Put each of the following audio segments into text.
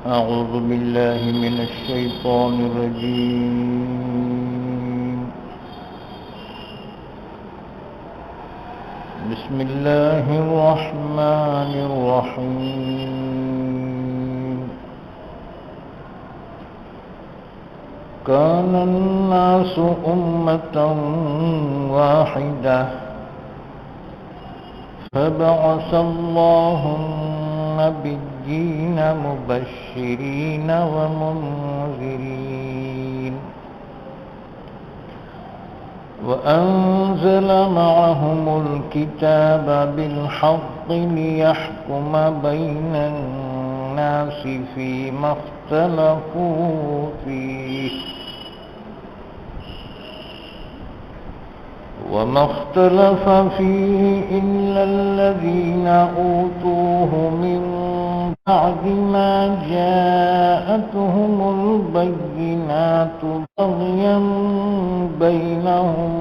أعوذ بالله من الشيطان الرجيم. بسم الله الرحمن الرحيم. كان الناس أمة واحدة فبعث الله النبيين مبشرين ومنذرين وأنزل معهم الكتاب بالحق ليحكم بين الناس فيما اختلفوا فيه وما اختلف فيه إلا الذين أوتوه من بعد ما جاءتهم البينات بغيا بينهم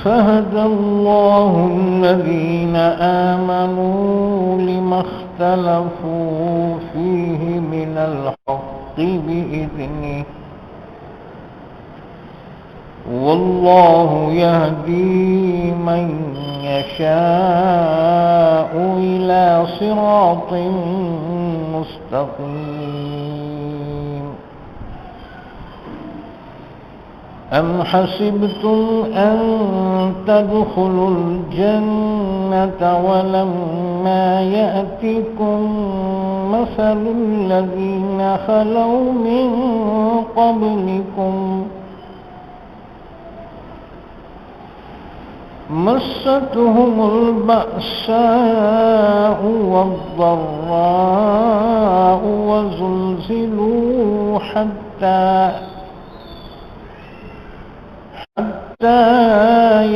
فهدى الله الذين آمنوا لما اختلفوا فيه من الحق بإذنه والله يهدي من يشاء إلى صراط مستقيم. أم حسبتم أن تدخلوا الجنة ولما يأتكم مثل الذين خلوا من قبلكم مستهم البأساء والضراء وزلزلوا حتى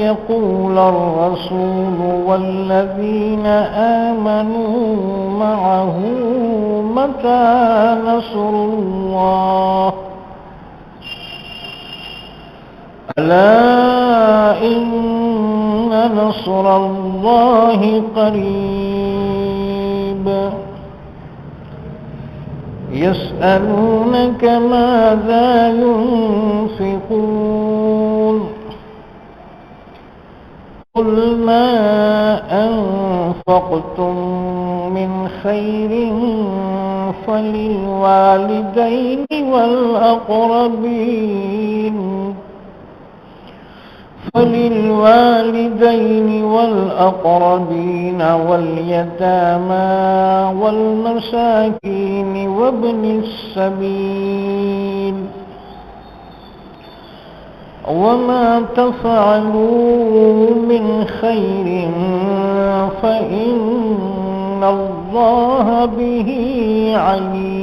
يقول الرسول والذين آمنوا معه متى نصر الله ألا إن نصر الله قريب. يسألونك ماذا ينفقون قل ما أنفقتم من خير فللوالدين والأقربين واليتامى والمساكين وابن السبيل وما تفعلوا من خير فإن الله به عليم.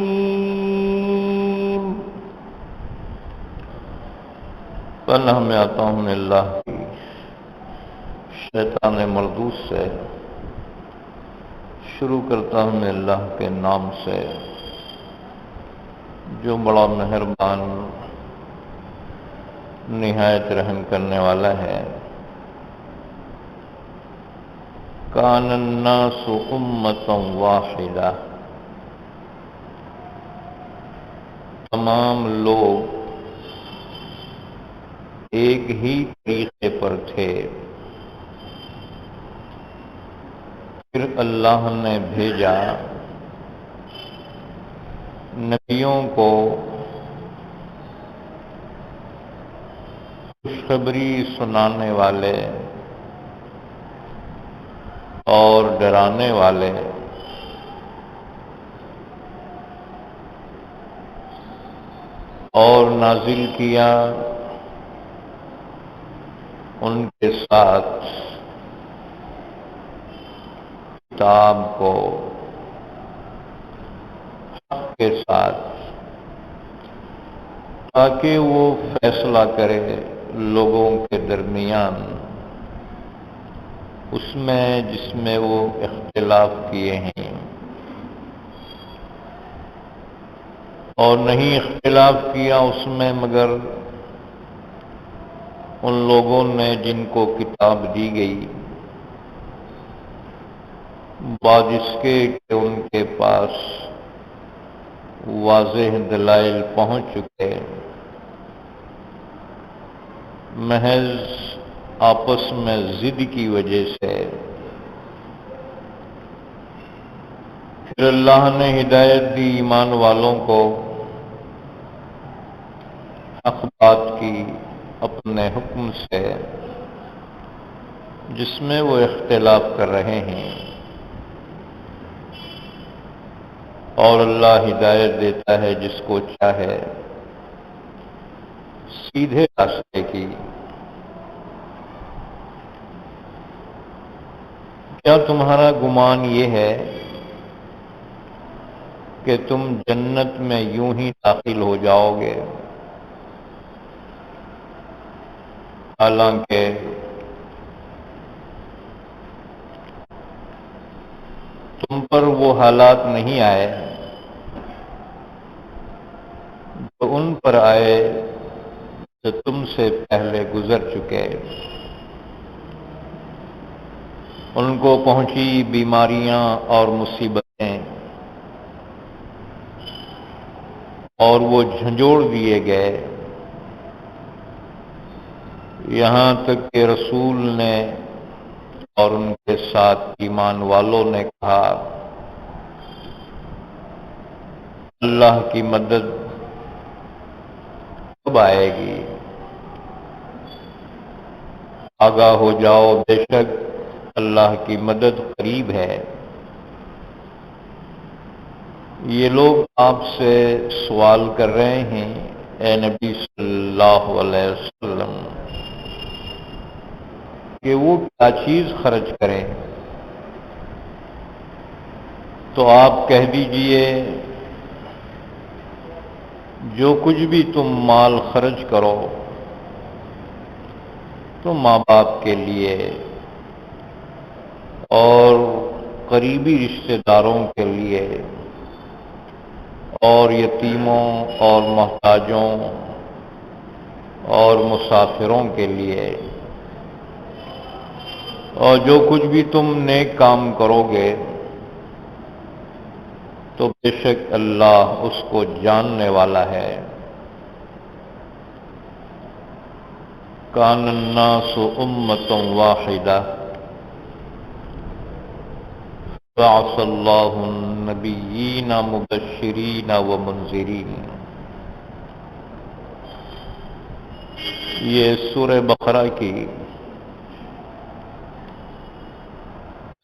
پناہ میں آتا ہوں اللہ کی شیطان مردود سے. شروع کرتا ہوں میں اللہ کے نام سے جو بڑا مہربان نہایت رحم کرنے والا ہے. کان الناس امۃ واحدہ، تمام لوگ ایک ہی طریقے پر تھے. پھر اللہ نے بھیجا نبیوں کو خوشخبری سنانے والے اور ڈرانے والے، اور نازل کیا ان کے ساتھ کتاب کو حق کے ساتھ، تاکہ وہ فیصلہ کرے لوگوں کے درمیان اس میں جس میں وہ اختلاف کیے ہیں، اور نہیں اختلاف کیا اس میں مگر ان لوگوں نے جن کو کتاب دی گئی بعد اس کے کہ ان کے پاس واضح دلائل پہنچ چکے، محض آپس میں ضد کی وجہ سے پھر اللہ نے ہدایت دی ایمان والوں کو حق بات کی اپنے حکم سے جس میں وہ اختلاف کر رہے ہیں، اور اللہ ہدایت دیتا ہے جس کو چاہے سیدھے راستے کی۔ کیا تمہارا گمان یہ ہے کہ تم جنت میں یوں ہی داخل ہو جاؤ گے، حالانکہ تم پر وہ حالات نہیں آئے جو ان پر آئے جو تم سے پہلے گزر چکے؟ ان کو پہنچی بیماریاں اور مصیبتیں، اور وہ جھنجھوڑ دیے گئے، یہاں تک کہ رسول نے اور ان کے ساتھ ایمان والوں نے کہا اللہ کی مدد کب آئے گی؟ آگاہ ہو جاؤ، بے شک اللہ کی مدد قریب ہے۔ یہ لوگ آپ سے سوال کر رہے ہیں اے نبی صلی اللہ علیہ وسلم کہ وہ کیا چیز خرچ کریں، تو آپ کہہ دیجئے جو کچھ بھی تم مال خرچ کرو تو ماں باپ کے لیے اور قریبی رشتہ داروں کے لیے اور یتیموں اور محتاجوں اور مسافروں کے لیے، اور جو کچھ بھی تم نیک کام کرو گے تو بے شک اللہ اس کو جاننے والا ہے۔ کان الناس امۃ واحدہ بعث اللہ النبیین مبشرین ومنذرین۔ یہ سورہ بقرہ کی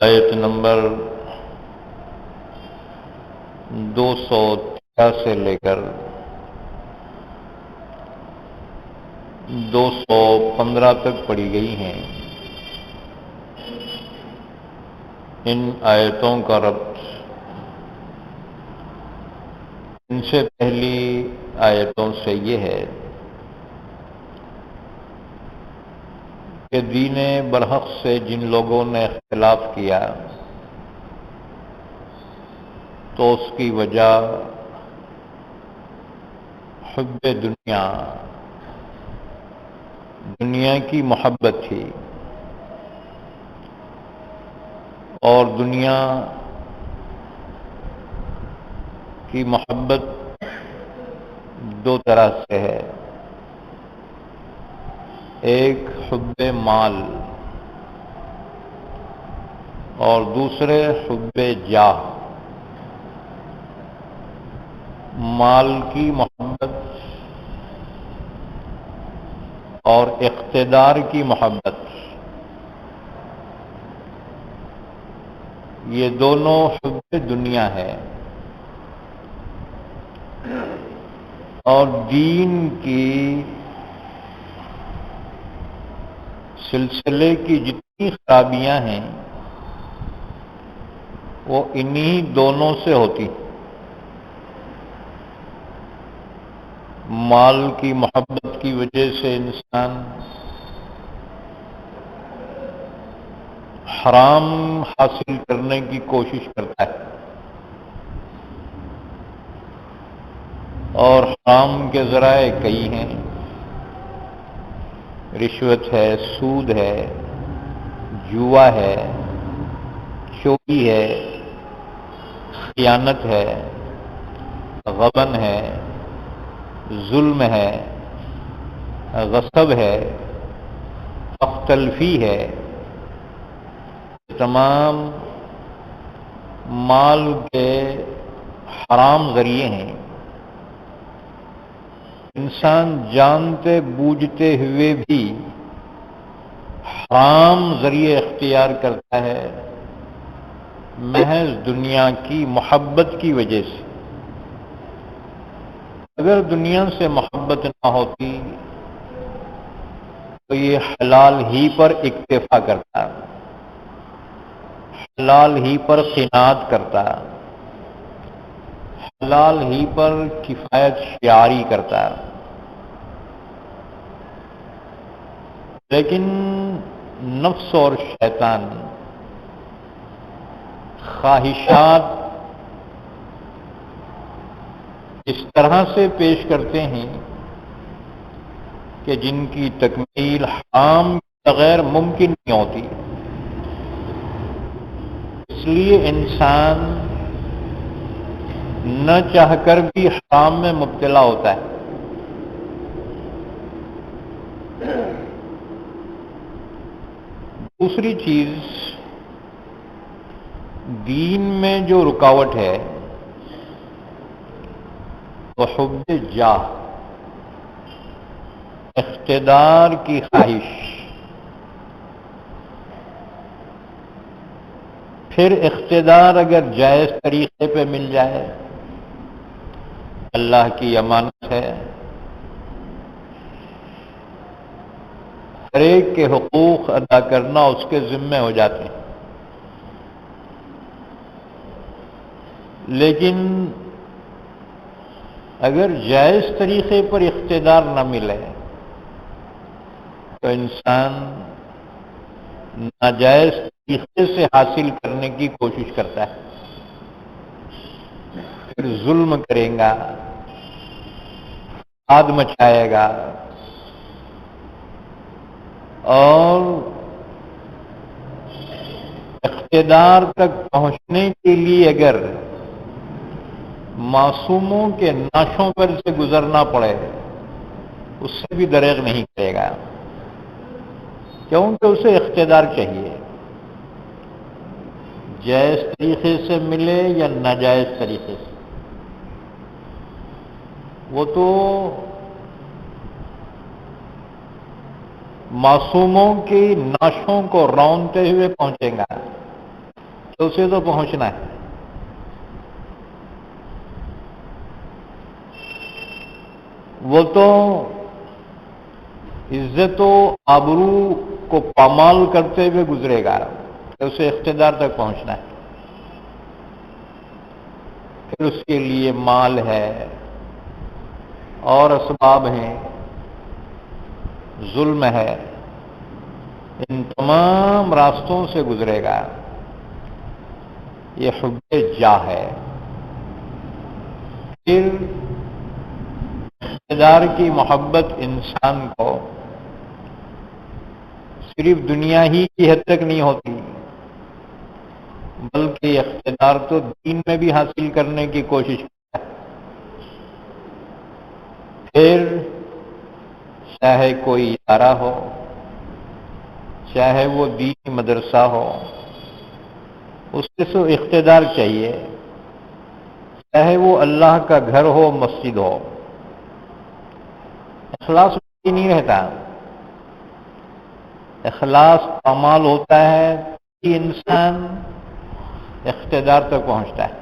آیت نمبر 213 سے لے کر 215 تک پڑھی گئی ہیں۔ ان آیتوں کا ربط ان سے پہلی آیتوں سے یہ ہے کہ دین برحق سے جن لوگوں نے اختلاف کیا تو اس کی وجہ حب دنیا کی محبت تھی، اور دنیا کی محبت دو طرح سے ہے، ایک حب مال اور دوسرے حب جاہ۔ مال کی محبت اور اقتدار کی محبت، یہ دونوں حب دنیا ہے، اور دین کی سلسلے کی جتنی خرابیاں ہیں وہ انہی دونوں سے ہوتی۔ مال کی محبت کی وجہ سے انسان حرام حاصل کرنے کی کوشش کرتا ہے، اور حرام کے ذرائع کئی ہیں، رشوت ہے، سود ہے، جوا ہے، چوری ہے، خیانت ہے، غبن ہے، ظلم ہے، غصب ہے، حق تلفی ہے، تمام مال کے حرام ذریعے ہیں۔ انسان جانتے بوجھتے ہوئے بھی حرام ذریعے اختیار کرتا ہے محض دنیا کی محبت کی وجہ سے۔ اگر دنیا سے محبت نہ ہوتی تو یہ حلال ہی پر اکتفا کرتا، حلال ہی پر قناعت کرتا، حلال ہی پر کفایت شعاری کرتا۔ لیکن نفس اور شیطان خواہشات اس طرح سے پیش کرتے ہیں کہ جن کی تکمیل حرام کے بغیر ممکن نہیں ہوتی۔ اس لیے انسان نہ چاہ کر بھی حرام میں مبتلا ہوتا ہے۔ دوسری چیز، دین میں جو رکاوٹ ہے وہ حب جاہ، اقتدار کی خواہش۔ پھر اقتدار اگر جائز طریقے پہ مل جائے، اللہ کی امانت ہے، ہر ایک کے حقوق ادا کرنا اس کے ذمے ہو جاتے ہیں۔ لیکن اگر جائز طریقے پر اقتدار نہ ملے تو انسان ناجائز طریقے سے حاصل کرنے کی کوشش کرتا ہے، پھر ظلم کرے گا، فساد مچائے گا، اور اقتدار تک پہنچنے کے لیے اگر معصوموں کے ناشوں پر سے گزرنا پڑے اس سے بھی دریغ نہیں کرے گا، کیونکہ اسے اقتدار چاہیے، جائز طریقے سے ملے یا ناجائز طریقے سے۔ وہ تو معصوموں کی ناشوں کو رونتے ہوئے پہنچے گا، تو اسے تو پہنچنا ہے۔ وہ تو عزت و آبرو کو پامال کرتے ہوئے گزرے گا کہ اسے اقتدار تک پہنچنا ہے۔ پھر اس کے لیے مال ہے اور اسباب ہیں، ظلم ہے، ان تمام راستوں سے گزرے گا۔ یہ حب جاہ ہے۔ پھر اقتدار کی محبت انسان کو صرف دنیا ہی کی حد تک نہیں ہوتی، بلکہ اقتدار تو دین میں بھی حاصل کرنے کی کوشش کرتا ہے۔ پھر چاہے کوئی ادارہ ہو، چاہے وہ دینی مدرسہ ہو، اس سے تو اقتدار چاہیے، چاہے وہ اللہ کا گھر ہو، مسجد ہو، اخلاص نہیں رہتا۔ اخلاص اعمال ہوتا ہے کہ انسان اقتدار تک پہنچتا ہے۔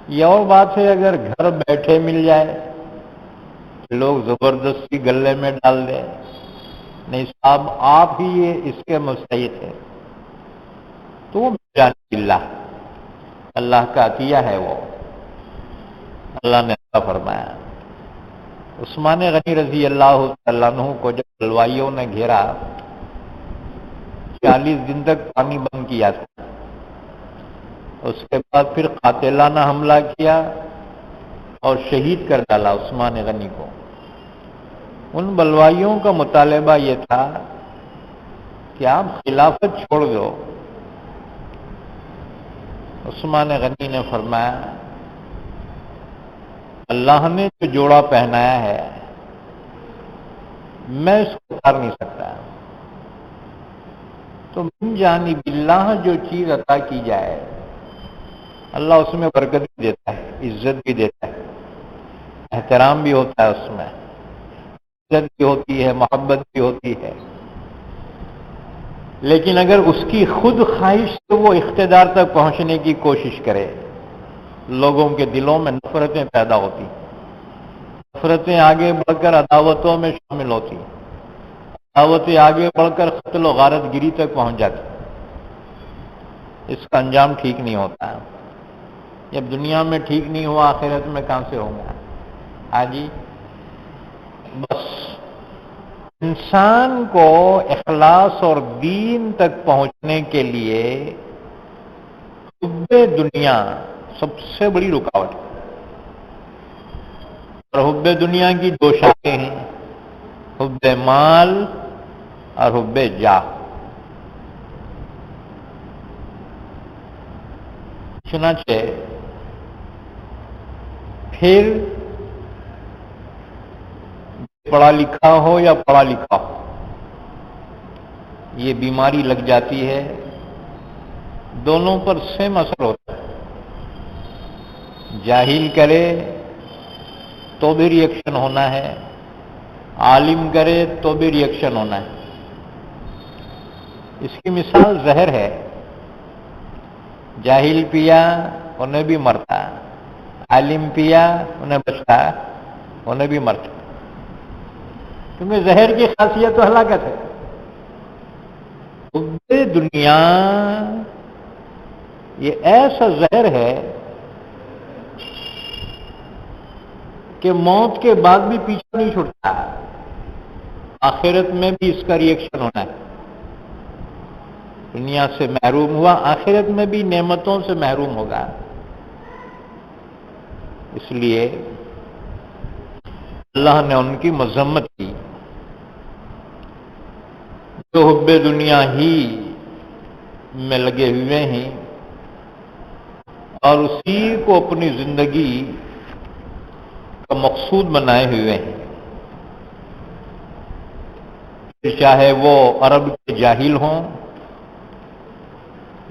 یہ اور بات ہے اگر گھر بیٹھے مل جائے، لوگ زبردستی گلے میں ڈال دیں، نہیں صاحب آپ ہی یہ اس کے مستحق ہے، تو وہ اللہ کا عطیہ ہے، وہ اللہ نے عطا فرمایا۔ عثمان غنی رضی اللہ تعالیٰ عنہ کو جب بلوائیوں نے گھیرا، 40 دن تک پانی بند کیا تھا، اس کے بعد پھر قاتلانہ حملہ کیا اور شہید کر ڈالا عثمان غنی کو۔ ان بلوائیوں کا مطالبہ یہ تھا کہ آپ خلافت چھوڑ دو، عثمان غنی نے فرمایا اللہ نے جو جوڑا پہنایا ہے میں اس کو اتار نہیں سکتا، تو من جانب اللہ جو چیز عطا کی جائے اللہ اس میں برکت بھی دیتا ہے، عزت بھی دیتا ہے، احترام بھی ہوتا ہے، اس میں عزت بھی ہوتی ہے، محبت بھی ہوتی ہے۔ لیکن اگر اس کی خود خواہش سے وہ اقتدار تک پہنچنے کی کوشش کرے، لوگوں کے دلوں میں نفرتیں پیدا ہوتی، نفرتیں آگے بڑھ کر عداوتوں میں شامل ہوتی، عداوتیں آگے بڑھ کر قتل و غارت گری تک پہنچ جاتی، اس کا انجام ٹھیک نہیں ہوتا۔ جب دنیا میں ٹھیک نہیں ہوا آخرت میں کہاں سے ہوگا؟ ہاں جی، بس انسان کو اخلاص اور دین تک پہنچنے کے لیے حب دنیا سب سے بڑی رکاوٹ ہے، اور حب دنیا کی دو شاخیں ہیں، حب مال اور حب جاہ۔ چنانچہ پھر پڑھا لکھا ہو یا پڑھا لکھا ہو، یہ بیماری لگ جاتی ہے، دونوں پر سیم اثر ہوتا ہے۔ جاہل کرے تو بھی ری ایکشن ہونا ہے، عالم کرے تو بھی ری ایکشن ہونا ہے۔ اس کی مثال زہر ہے، جاہل پیا انہیں بھی مرتا، عالم پیا انہیں بچتا، انہیں بھی مرتا، کیونکہ زہر کی خاصیت تو ہلاکت ہے۔ حب دنیا یہ ایسا زہر ہے کہ موت کے بعد بھی پیچھے نہیں چھوٹتا، آخرت میں بھی اس کا ری ایکشن ہونا ہے۔ دنیا سے محروم ہوا، آخرت میں بھی نعمتوں سے محروم ہوگا۔ اس لیے اللہ نے ان کی مذمت کی جو حب دنیا ہی میں لگے ہوئے ہیں اور اسی کو اپنی زندگی کا مقصود بنائے ہوئے ہیں، چاہے وہ عرب کے جاہل ہوں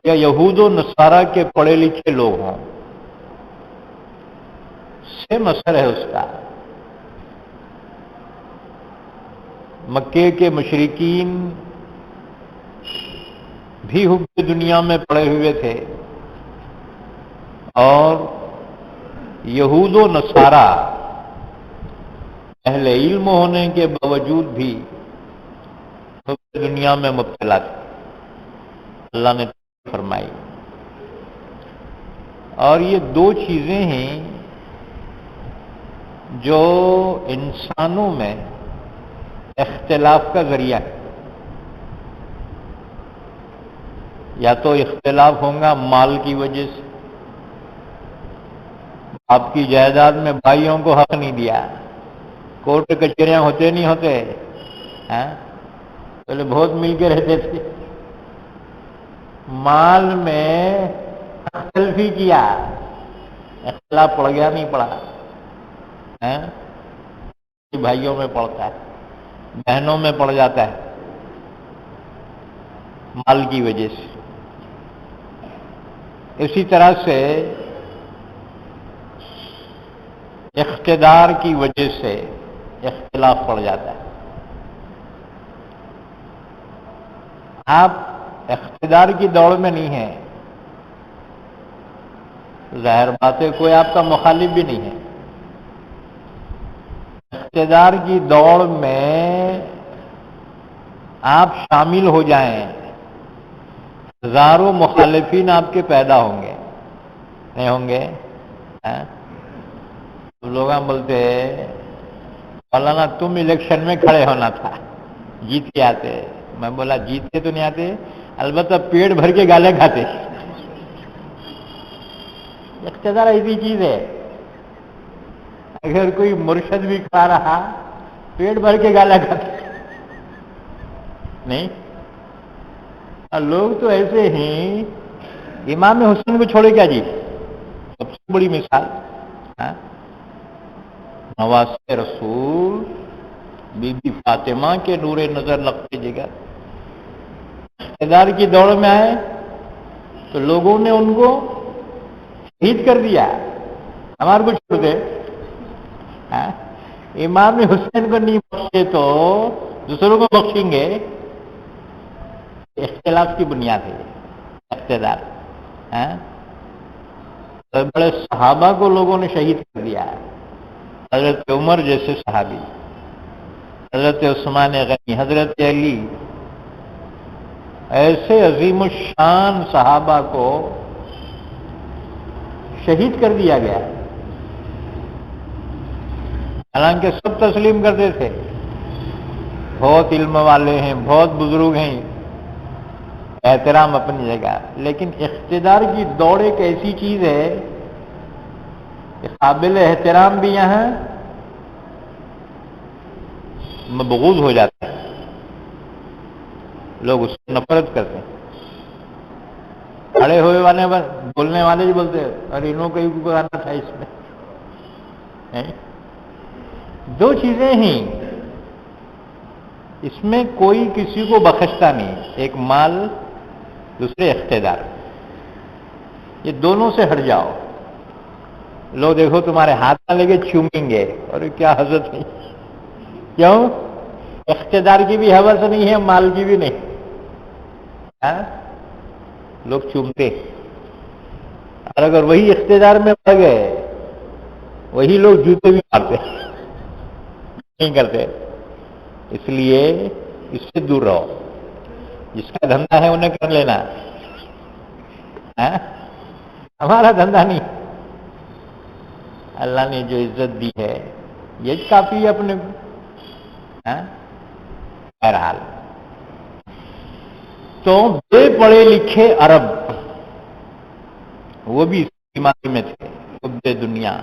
یا یہود و نصارہ کے پڑھے لکھے لوگ ہوں، سیم اثر ہے اس کا۔ مکے کے مشرکین بھی حب دنیا میں پڑے ہوئے تھے، اور یہود و نصارہ اہل علم ہونے کے باوجود بھی حب دنیا میں مبتلا تھے، اللہ نے فرمائی۔ اور یہ دو چیزیں ہیں جو انسانوں میں اختلاف کا ذریعہ ہے۔ یا تو اختلاف ہوگا مال کی وجہ سے، آپ کی جائیداد میں بھائیوں کو حق نہیں دیا، کورٹ کچہریاں ہوتے نہیں ہوتے، پہلے بہت مل کے رہتے تھے، مال میں تلفی کیا، اختلاف پڑ گیا نہیں پڑا، بھائیوں میں پڑتا ہے، بہنوں میں پڑ جاتا ہے مال کی وجہ سے۔ اسی طرح سے اقتدار کی وجہ سے اختلاف پڑ جاتا ہے۔ آپ اقتدار کی دوڑ میں نہیں ہیں، ظاہر بات ہے کوئی آپ کا مخالف بھی نہیں ہے، اقتدار کی دوڑ میں آپ شامل ہو جائیں، ہزاروں مخالفین آپ کے پیدا ہوں گے، نہیں ہوں گے؟ لوگ بولتے مولانا تم الیکشن میں کھڑے ہونا تھا، جیت کے آتے۔ میں بولا جیت کے تو نہیں آتے، البتہ پیٹ بھر کے گالیں کھاتے۔ اقتدار ایسی چیز ہے، اگر کوئی مرشد بھی کھا رہا پیٹ بھر کے گالیں کھاتے نہیں۔ لوگ تو ایسے ہیں امام حسین کو چھوڑے کیا جی، سب سے بڑی مثال، ہاں؟ نواسے رسول بی بی فاطمہ کے نور نظر لگتے جگہ اقتدار کی دوڑ میں آئے تو لوگوں نے ان کو شہید کر دیا، ہمارے کو چھوڑ دے، ہاں؟ امام حسین کو نہیں بخشے تو دوسروں کو بخشیں گے؟ اختلاف کی بنیاد ہے اقتدار، ہاں؟ بڑے بڑے صحابہ کو لوگوں نے شہید کر دیا، حضرت عمر جیسے صحابی، حضرت عثمان غنی، حضرت علی، ایسے عظیم الشان صحابہ کو شہید کر دیا گیا، حالانکہ سب تسلیم کرتے تھے بہت علم والے ہیں، بہت بزرگ ہیں، احترام اپنی جگہ، لیکن اقتدار کی دوڑ ایک ایسی چیز ہے کہ قابل احترام بھی یہاں مبغوض ہو جاتا ہے، لوگ اس سے نفرت کرتے ہیں، کھڑے ہوئے والے بولنے والے ہی بولتے ہیں اور انہوں کو ہی آنا تھا اس میں۔ دو چیزیں ہیں اس میں، کوئی کسی کو بخشتا نہیں، ایک مال، دوسرے اقتدار، یہ دونوں سے ہٹ جاؤ، لوگ دیکھو تمہارے ہاتھ نہ لے کے چومیں گے، اور کیا حضرت نہیں، کیوں؟ اقتدار کی بھی حوث نہیں ہے، مال کی بھی نہیں، ہاں؟ لوگ چومتے، اور اگر وہی اقتدار میں پڑ گئے وہی لوگ جوتے بھی مارتے، نہیں کرتے، اس لیے اس سے دور رہو، جس کا دھندا ہے انہیں کر لینا، ہاں؟ ہمارا دھندا نہیں، اللہ نے جو عزت دی ہے یہ کافی ہے اپنے کو، ہاں؟ بہرحال تو بے پڑھے لکھے عرب وہ بھی اس بیماری میں تھے، حب دنیا،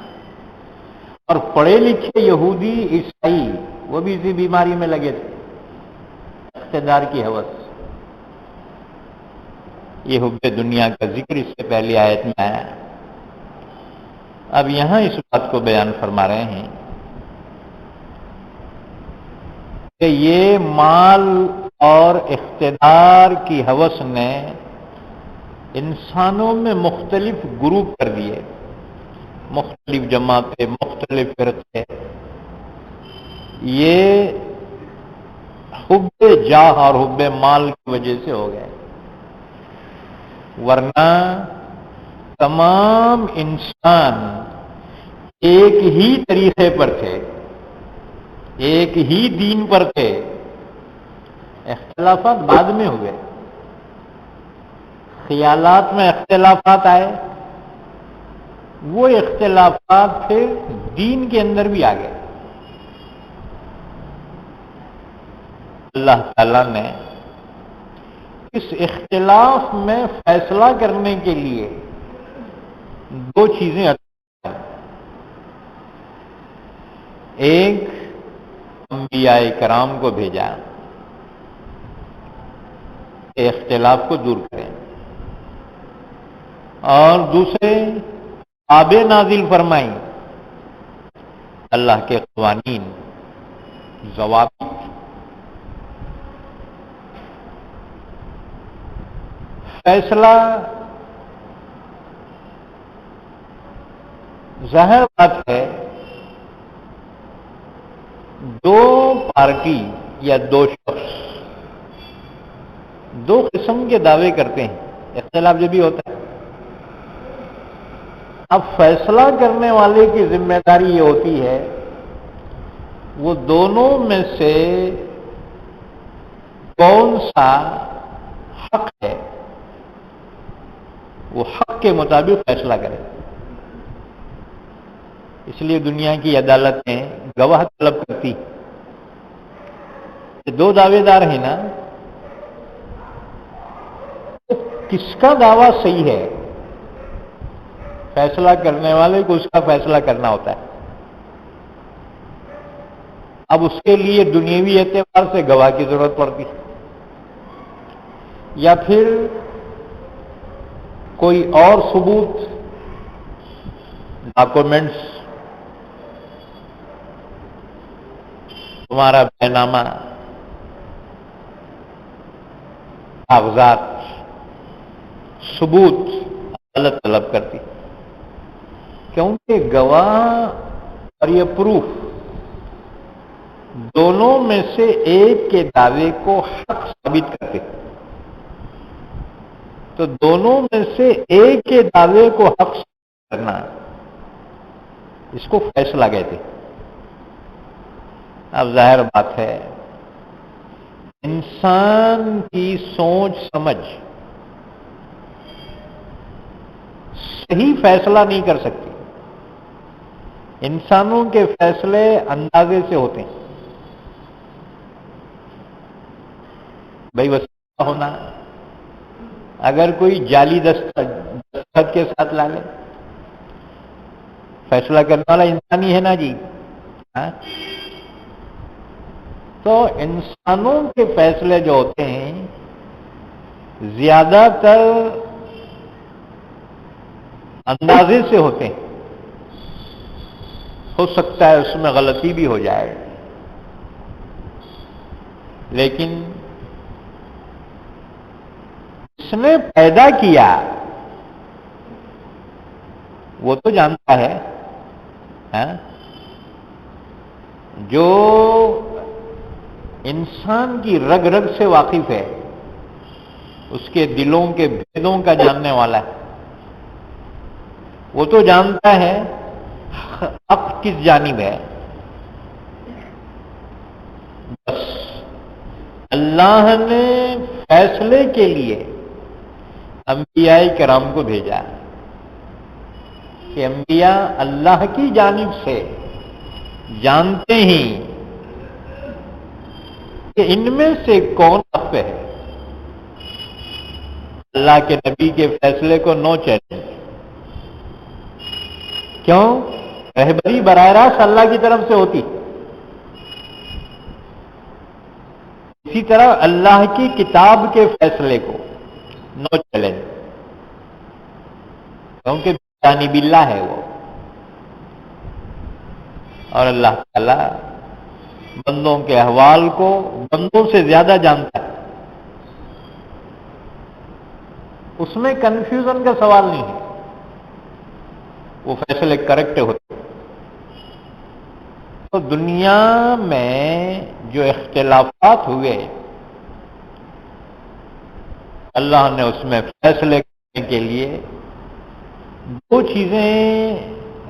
اور پڑھے لکھے یہودی عیسائی وہ بھی اسی بیماری میں لگے تھے، اقتدار کی حوث۔ یہ حب دنیا کا ذکر اس سے پہلی آیت میں آیا، اب یہاں اس بات کو بیان فرما رہے ہیں کہ یہ مال اور اقتدار کی حوث نے انسانوں میں مختلف گروپ کر دیے، مختلف جماعتیں، مختلف فرقے، یہ حب جاہ اور حب مال کی وجہ سے ہو گئے، ورنہ تمام انسان ایک ہی طریقے پر تھے، ایک ہی دین پر تھے، اختلافات بعد میں ہوئے، خیالات میں اختلافات آئے، وہ اختلافات پھر دین کے اندر بھی آ گئے۔ اللہ تعالیٰ نے اس اختلاف میں فیصلہ کرنے کے لیے دو چیزیں عطا کی، ایک انبیاء کرام کو بھیجا کہ اختلاف کو دور کریں، اور دوسرے کتابیں نازل فرمائیں، اللہ کے قوانین، ضوابط۔ فیصلہ ظاہر بات ہے، دو پارٹی یا دو شخص دو قسم کے دعوے کرتے ہیں، اختلاف جو بھی ہوتا ہے، اب فیصلہ کرنے والے کی ذمہ داری یہ ہوتی ہے وہ دونوں میں سے کون سا حق ہے وہ حق کے مطابق فیصلہ کرے۔ اس لیے دنیا کی عدالتیں گواہ طلب کرتی، دو دعوے دار ہیں نا، تو کس کا دعویٰ صحیح ہے، فیصلہ کرنے والے کو اس کا فیصلہ کرنا ہوتا ہے۔ اب اس کے لیے دنیاوی اعتبار سے گواہ کی ضرورت پڑتی، یا پھر کوئی اور ثبوت، ڈاکومنٹس، تمہارا بیانامہ، کاغذات، ثبوت عدالت طلب کرتی، کیونکہ گواہ اور یہ پروف دونوں میں سے ایک کے دعوے کو حق ثابت کرتے، تو دونوں میں سے ایک کے دعوے کو حق ثابت کرنا، اس کو فیصلہ کہتے۔ اب ظاہر بات ہے انسان کی سوچ سمجھ صحیح فیصلہ نہیں کر سکتی، انسانوں کے فیصلے اندازے سے ہوتے ہیں۔ بھائی وسیلہ ہونا، اگر کوئی جعلی دستخط کے ساتھ لا لے، فیصلہ کرنے والا انسان ہی ہے نا جی، ہاں؟ تو انسانوں کے فیصلے جو ہوتے ہیں زیادہ تر اندازے سے ہوتے ہیں، ہو سکتا ہے اس میں غلطی بھی ہو جائے، لیکن جس نے پیدا کیا وہ تو جانتا ہے، ہاں؟ جو انسان کی رگ رگ سے واقف ہے، اس کے دلوں کے بھیدوں کا جاننے والا ہے، وہ تو جانتا ہے حق کس جانب ہے۔ بس اللہ نے فیصلے کے لیے انبیاء کرام کو بھیجا کہ انبیاء اللہ کی جانب سے جانتے ہیں کہ ان میں سے کون حق پہ ہے۔ اللہ کے نبی کے فیصلے کو نو چیلنج، کیوں؟ رہبری براہ راست اللہ کی طرف سے ہوتی، اسی طرح اللہ کی کتاب کے فیصلے کو نو چیلنج، کیونکہ جانب اللہ ہے وہ، اور اللہ تعالی بندوں کے احوال کو بندوں سے زیادہ جانتا ہے، اس میں کنفیوژن کا سوال نہیں ہے، وہ فیصلے کریکٹ ہوتے۔ تو دنیا میں جو اختلافات ہوئے اللہ نے اس میں فیصلے کرنے کے لیے دو چیزیں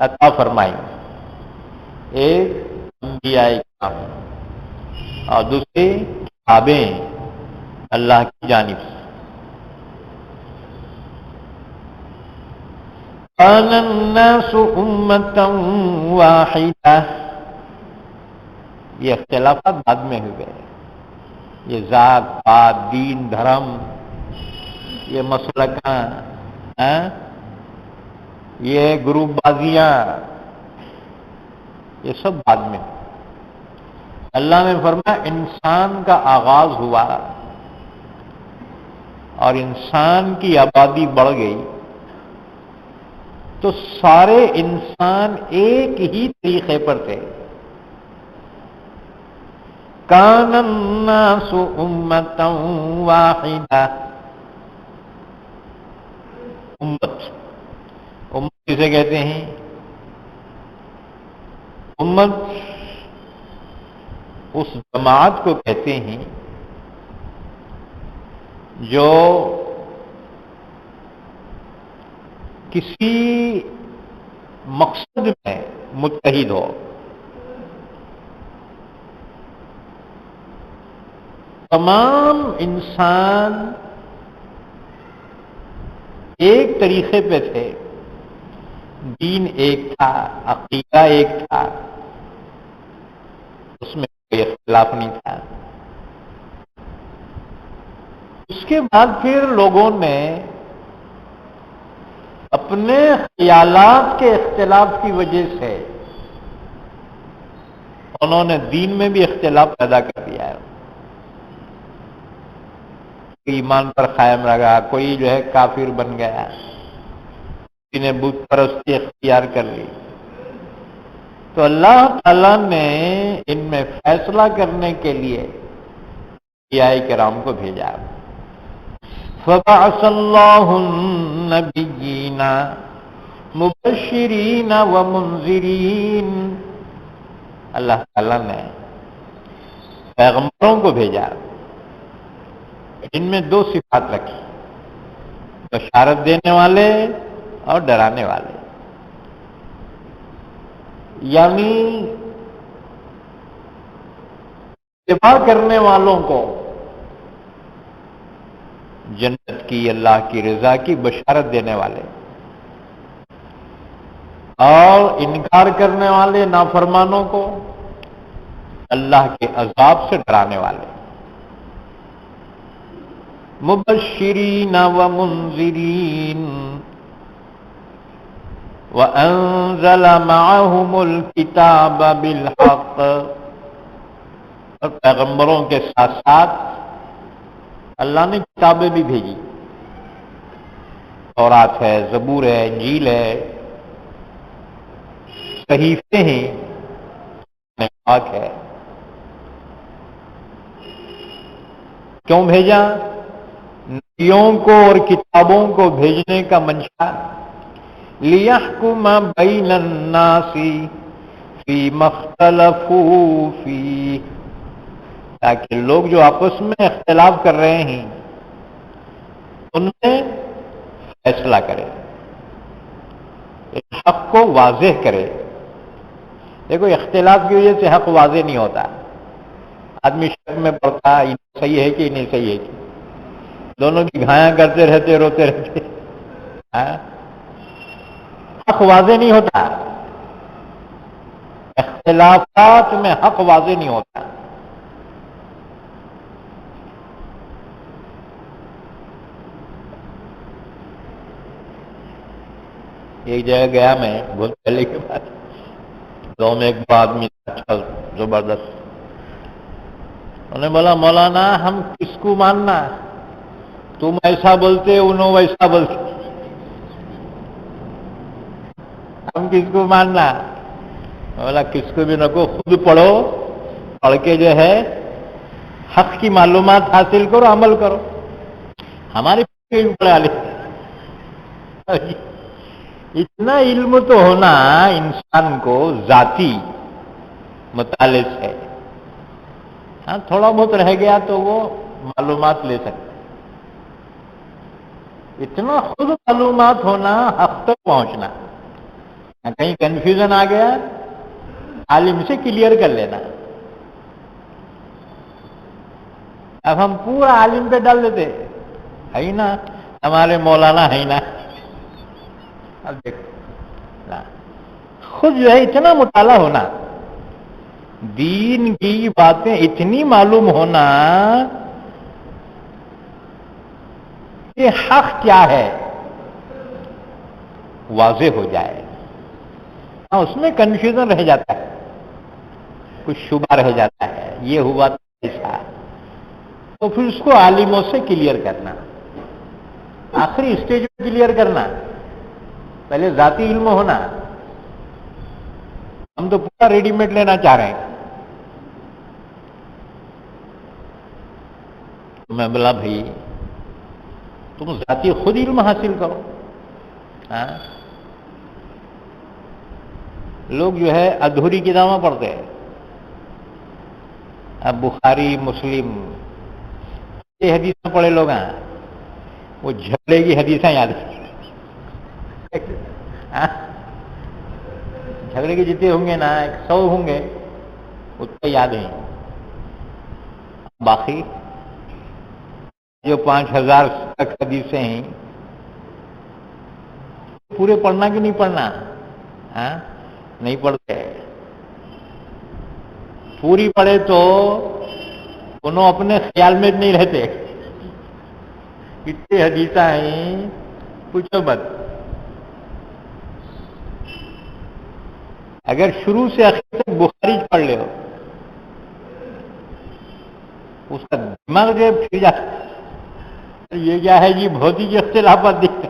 عطا فرمائی، ایک انبیاء کرام اور دوسری کتابیں اللہ کی جانب سے۔ كان الناس امة واحدة، یہ اختلافات بعد میں ہوئے، یہ ذات پات دین دھرم، یہ مسلکاں، یہ گروپ بازیاں، یہ سب بعد میں۔ اللہ نے فرمایا انسان کا آغاز ہوا اور انسان کی آبادی بڑھ گئی تو سارے انسان ایک ہی طریقے پر تھے۔ کان الناس امۃ واحدہ، امت کسے کہتے ہیں؟ امت اس جماعت کو کہتے ہیں جو کسی مقصد میں متحد ہو، تمام انسان ایک طریقے پہ تھے، دین ایک تھا، عقیدہ ایک تھا، اس میں کوئی اختلاف نہیں تھا۔ اس کے بعد پھر لوگوں نے اپنے خیالات کے اختلاف کی وجہ سے انہوں نے دین میں بھی اختلاف پیدا کر دیا ہے۔ کوئی ایمان پر قائم رہا، کوئی جو ہے کافر بن گیا، کسی نے بت پرستی اختیار کر لی، تو اللہ تعالیٰ نے ان میں فیصلہ کرنے کے لیے انبیاء کرام کو بھیجا۔ فَبَعَثَ اللَّهُ النَّبِيِّينَ مُبَشِّرِينَ وَمُنذِرِينَ، اللہ تعالیٰ نے پیغمبروں کو بھیجا، ان میں دو صفات رکھی، بشارت دینے والے اور ڈرانے والے، یعنی اتباع کرنے والوں کو جنت کی، اللہ کی رضا کی بشارت دینے والے، اور انکار کرنے والے نافرمانوں کو اللہ کے عذاب سے ڈرانے والے۔ مبشرین ومنذرین وانزل معهم الکتاب بالحق، اور پیغمبروں کے ساتھ ساتھ اللہ نے کتابیں بھی بھیجی، تورات ہے، زبور ہے، انجیل ہے، صحیفے ہیں، پاک ہے۔ کیوں بھیجا؟ نبیوں کو اور کتابوں کو بھیجنے کا منشا لِيَحْكُمَ بَيْنَ النَّاسِ فِيمَا اخْتَلَفُوا فِيهِ، تاکہ لوگ جو آپس میں اختلاف کر رہے ہیں ان میں فیصلہ کرے، حق کو واضح کرے۔ دیکھو اختلاف کی وجہ سے حق واضح نہیں ہوتا، آدمی شک میں پڑتا ہے یہ صحیح ہے کہ نہیں صحیح ہے کہ، دونوں کی گھایاں کرتے رہتے، روتے رہتے، حق واضح نہیں ہوتا، اختلافات میں حق واضح نہیں ہوتا۔ ایک جگہ گیا میں بہت پہلے کے بعد، گاؤں میں ایک آدمی اچھا زبردست، انہوں نے بولا مولانا ہم کس کو ماننا، تم ایسا بولتے انہوں ویسا بولتے، ہم کس کو ماننا؟ بولا کس کو بھی نہ کو، خود پڑھو، پڑھ کے جو ہے حق کی معلومات حاصل کرو، عمل کرو۔ ہمارے اتنا علم تو ہونا انسان کو ذاتی مطالعے سے، ہاں تھوڑا بہت رہ گیا تو وہ معلومات لے سکتے، اتنا خود معلومات ہونا، حق تک پہنچنا، کہیں کنفیوژن آ گیا عالم سے کلیئر کر لینا۔ اب ہم پورا عالم پہ ڈال دیتے، ہے نا ہمارے مولانا ہے نا، اب دیکھو خود جو ہے اتنا مطالعہ ہونا، دین کی باتیں اتنی معلوم ہونا کہ حق کیا ہے واضح ہو جائے، اس میں کنفیوژن رہ جاتا ہے، کچھ شبہ رہ جاتا ہے، یہ ہوا ایسا، تو پھر اس کو عالموں سے کلیئر کرنا، آخری اسٹیج میں کلیئر کرنا، پہلے ذاتی علم ہونا۔ ہم تو پورا ریڈی میڈ لینا چاہ رہے ہیں۔ میں بولا بھائی تم ذاتی خود علم حاصل کرو، ہاں لوگ جو ہے ادھوری کتابیں پڑھتے ہیں، اب بخاری مسلم یہ حدیثیں پڑھے لوگ ہیں، وہ جھگڑے کی حدیثیں یاد ہیں، جھگڑے کے جتنے ہوں گے نا 100 ہوں گے اتنے یاد ہیں، باقی جو 5000 تک حدیثیں ہیں پورے پڑھنا کہ نہیں پڑھنا؟ نہیں پڑھتے، پوری پڑھے تو انہوں اپنے خیال میں نہیں رہتے، کتنے حدیثیں ہیں پوچھو مت۔ اگر شروع سے آخر تک بخاری پڑھ لے ہو اس کا دماغ جو پھر جاتا، یہ کیا ہے جی بہت ہی اختلافات دکھتے،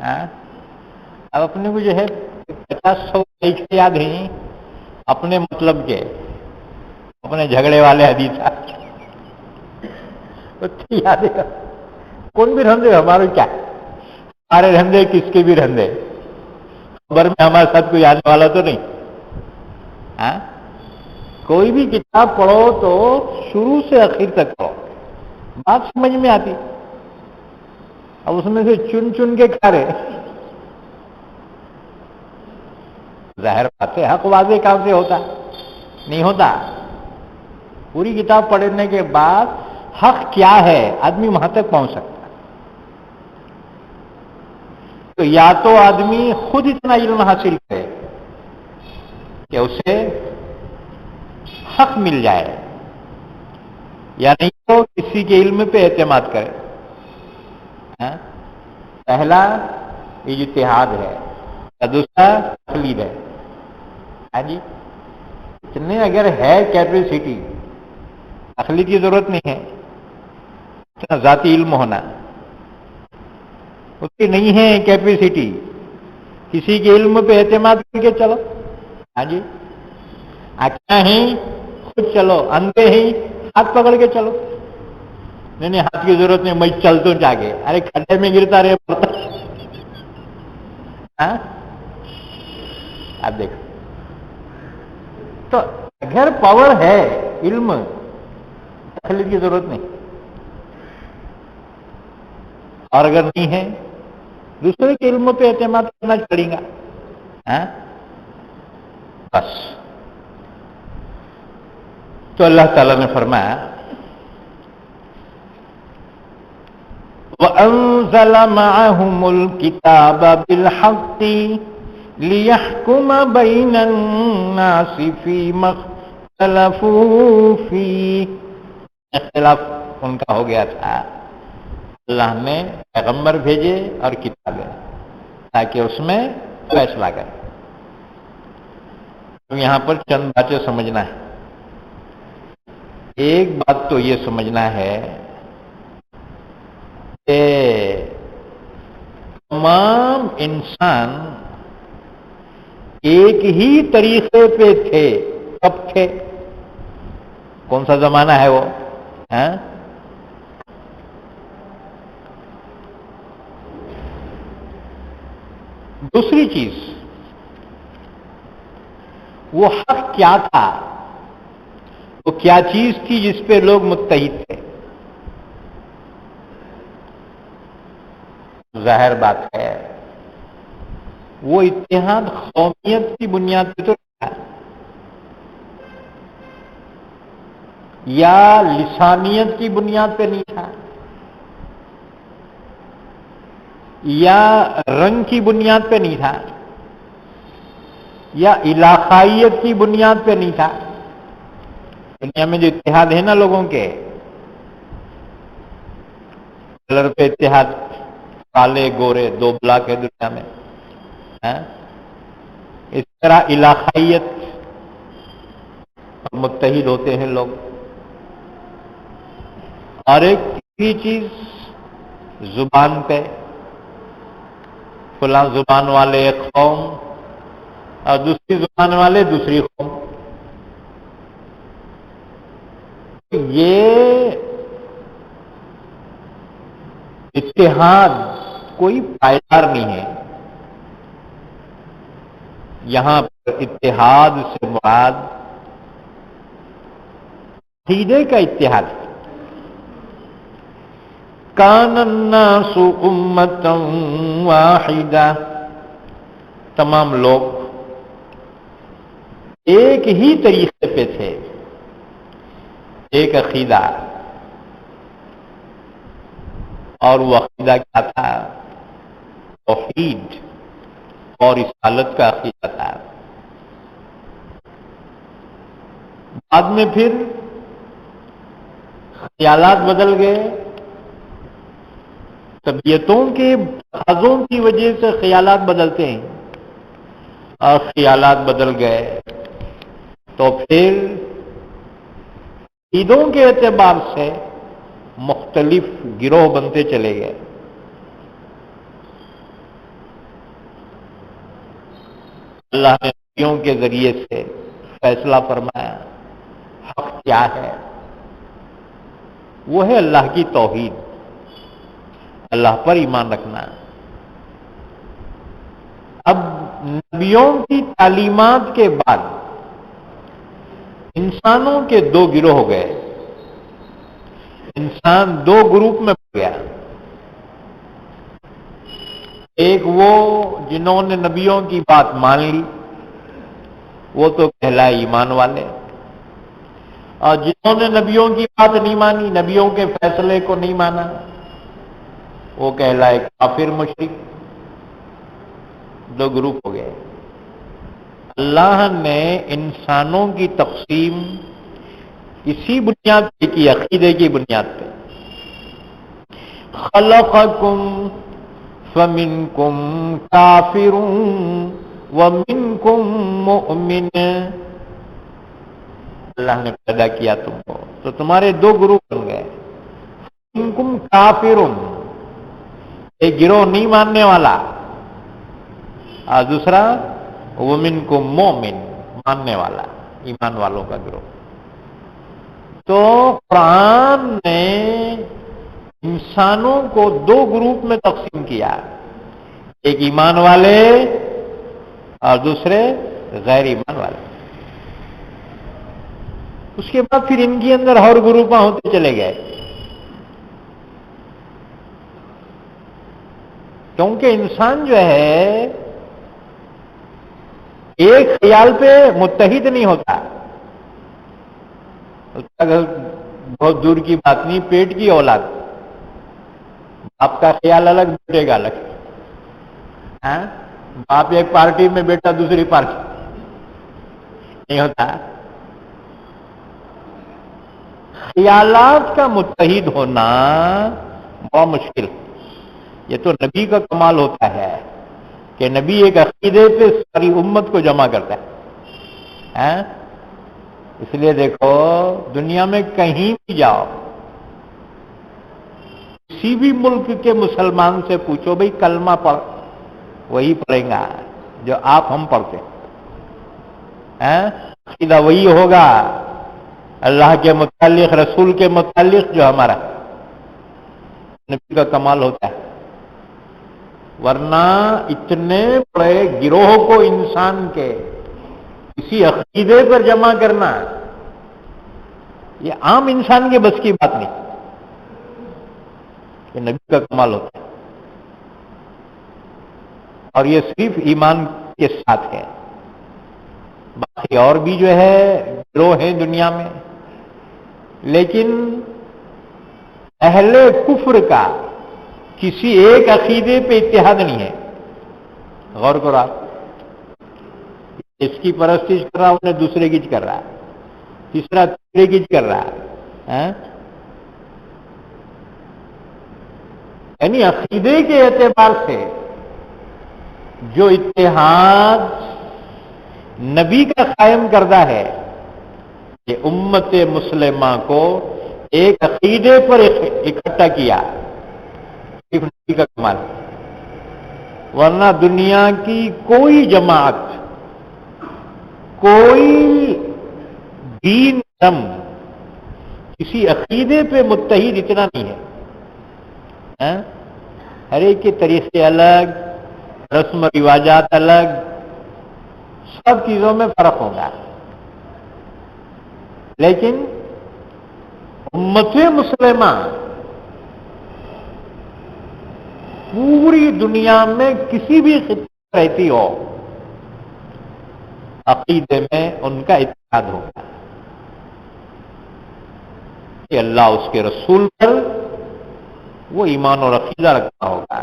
ہاں؟ اب اپنے کو جو ہے 50-100 طریقے یاد ہیں اپنے مطلب کے، اپنے جھگڑے والے حدیث یاد ہے، کون بھی رہندے ہمارے کیا، ہمارے رہندے کس کے بھی رہندے، خبر میں ہمارے ساتھ کوئی آنے والا تو نہیں. ہاں؟ کوئی بھی کتاب پڑھو تو شروع سے آخر تک پڑھو، بات سمجھ میں آتی. اب اس میں سے چن چن کے کھا رہے، ظاہر بات ہے حق واضح کہاں سے ہوتا، نہیں ہوتا. پوری کتاب پڑھنے کے بعد حق کیا ہے آدمی وہاں تک پہنچ سکتا. تو یا تو آدمی خود اتنا علم حاصل کرے کہ اسے حق مل جائے، یا نہیں تو کسی کے علم پہ اعتماد کرے. ہاں؟ پہلا اجتہاد ہے، یا دوسرا تقلید ہے. ہاں جی، اتنے اگر ہے کیپیسٹی، تقلید کی ضرورت نہیں ہے، اتنا ذاتی علم ہونا اس کی نہیں ہے کیپیسٹی، کسی کے علم پہ اعتماد کر کے چلو. ہاں جی، آنکھیں ہیں خود چلو، اندھے ہیں ہاتھ پکڑ کے چلو. نہیں نہیں، ہاتھ کی ضرورت نہیں، میں چلتا ہوں جاگے، ارے کھڈے میں گرتا رہے پڑتا. ہاں؟ آپ دیکھو، تو اگر پاور ہے علم، تقلید کی ضرورت نہیں. اور اگر نہیں ہے دوسرے کے علم پہ اعتماد کرنا پڑے گا. ہاں؟ بس. تو اللہ تعالیٰ نے فرمایا وَأَنزَلَ مَعَهُمُ الْكِتَابَ بِالْحَقِّ لِيَحْكُمَ بَيْنَ النَّاسِ فِيمَا اخْتَلَفُوا فِيهِ. اختلاف ان کا ہو گیا تھا، اللہ نے پیغمبر بھیجے اور کتابیں تاکہ اس میں فیصلہ کرے. تو یہاں پر چند باتیں سمجھنا ہے. ایک بات تو یہ سمجھنا ہے کہ تمام انسان ایک ہی طریقے پہ تھے. کب تھے؟ کون سا زمانہ ہے وہ؟ ہاں؟ دوسری چیز، وہ حق کیا تھا، وہ کیا چیز تھی جس پہ لوگ متحد تھے؟ ظاہر بات ہے وہ اتحاد قومیت کی بنیاد پہ تو تھا، یا لسانیت کی بنیاد پہ نہیں تھا، یا رنگ کی بنیاد پہ نہیں تھا، یا علاقائیت کی بنیاد پہ نہیں تھا. دنیا میں جو اتحاد ہے نا لوگوں کے، کلر پہ اتحاد، کالے گورے دو بلاک ہے دنیا میں. ہاں؟ اس طرح علاقائیت پر متحد ہوتے ہیں لوگ. اور ایک تیسری چیز زبان پہ، فلاں زبان والے ایک قوم اور دوسری زبان والے دوسری قوم. یہ اتحاد کوئی پائیدار نہیں ہے. یہاں پر اتحاد سے مراد عقیدے کا اتحاد ہے. کان الناس امتا واحدہ، تمام لوگ ایک ہی طریقے پہ تھے، ایک عقیدہ. اور وہ عقیدہ کیا تھا؟ توحید اور رسالت کا عقیدہ تھا. بعد میں پھر خیالات بدل گئے، طبیعتوں کے تقاضوں کی وجہ سے خیالات بدلتے ہیں، اور خیالات بدل گئے تو پھر عقیدوں کے اعتبار سے مختلف گروہ بنتے چلے گئے. اللہ نے نبیوں کے ذریعے سے فیصلہ فرمایا حق کیا ہے، وہ ہے اللہ کی توحید، اللہ پر ایمان رکھنا۔ اب نبیوں کی تعلیمات کے بعد انسانوں کے دو گروہ ہو گئے، انسان دو گروپ میں پڑ گیا۔ ایک وہ جنہوں نے نبیوں کی بات مان لی، وہ تو کہلائے ایمان والے، اور جنہوں نے نبیوں کی بات نہیں مانی، نبیوں کے فیصلے کو نہیں مانا، وہ کہلائے کافر مشرک۔ دو گروپ ہو گئے۔ اللہ نے انسانوں کی تقسیم اسی بنیاد پہ کی، عقیدے کی بنیاد پہ۔ خلقکم فمنکم کافر ومنکم مؤمن، اللہ نے پیدا کیا تم کو تو تمہارے دو گروپ بن گئے۔ فمنکم کافر، ایک گروہ نہیں ماننے والا، اور دوسرا ومنکم مؤمن، ماننے والا، ایمان والوں کا گروہ۔ تو قرآن نے انسانوں کو دو گروپ میں تقسیم کیا، ایک ایمان والے اور دوسرے غیر ایمان والے۔ اس کے بعد پھر ان کے اندر اور گروپ ہوتے چلے گئے، کیونکہ انسان جو ہے ایک خیال پہ متحد نہیں ہوتا۔ بہت دور کی بات نہیں، پیٹ کی اولاد، باپ کا خیال الگ، بیٹے کا الگ۔ باپ ایک پارٹی میں، بیٹا دوسری پارٹی، نہیں ہوتا۔ خیالات کا متحد ہونا بہت مشکل، یہ تو نبی کا کمال ہوتا ہے کہ نبی ایک عقیدے پہ ساری امت کو جمع کرتا ہے۔ اس لیے دیکھو، دنیا میں کہیں بھی جاؤ، کسی بھی ملک کے مسلمان سے پوچھو بھئی کلمہ پڑھ، وہی پڑھیں گا جو آپ ہم پڑھتے ہیں۔ عقیدہ وہی ہوگا اللہ کے متعلق، رسول کے متعلق جو ہمارا نبی کا کمال ہوتا ہے۔ ورنہ اتنے بڑے گروہ کو انسان کے کسی عقیدے پر جمع کرنا، یہ عام انسان کے بس کی بات نہیں، یہ نبی کا کمال ہوتا ہے، اور یہ صرف ایمان کے ساتھ ہے۔ باقی اور بھی جو ہے گروہ ہیں دنیا میں، لیکن اہل کفر کا کسی ایک عقیدے پہ اتحاد نہیں ہے۔ غور کرو آپ، اس کی پرستش کر رہا، انہیں دوسرے کی کر رہا، تیسرا تیسرے کی کر رہا۔ یعنی عقیدے کے اعتبار سے جو اتحاد نبی کا قائم کردہ ہے، کہ امت مسلمہ کو ایک عقیدے پر اکٹھا کیا، صرف نبی کا کمال۔ ورنہ دنیا کی کوئی جماعت، کوئی دین دم کسی عقیدے پہ متحد اتنا نہیں ہے۔ ہر ایک کے طریقے الگ، رسم و رواجات الگ، سب چیزوں میں فرق ہوگا، لیکن امت مسلمہ پوری دنیا میں کسی بھی خطے میں رہتی ہو، عقیدے میں ان کا اتحاد ہوگا کہ اللہ اس کے رسول پر وہ ایمان اور عقیدہ رکھتا ہوگا۔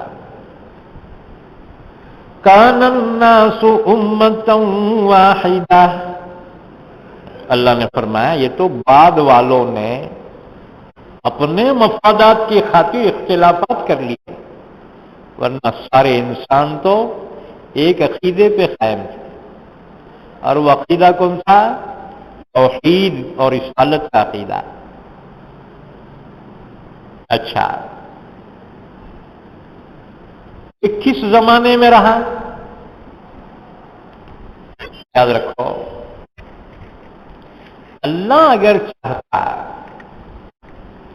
کان الناس امتا واحدہ، اللہ نے فرمایا یہ تو بعد والوں نے اپنے مفادات کی خاطر اختلافات کر لیے، ورنہ سارے انسان تو ایک عقیدے پہ قائم تھے، اور وہ عقیدہ کون تھا؟ توحید اور رسالت کا عقیدہ۔ اچھا، یہ کس زمانے میں رہا؟ یاد رکھو اللہ اگر چاہتا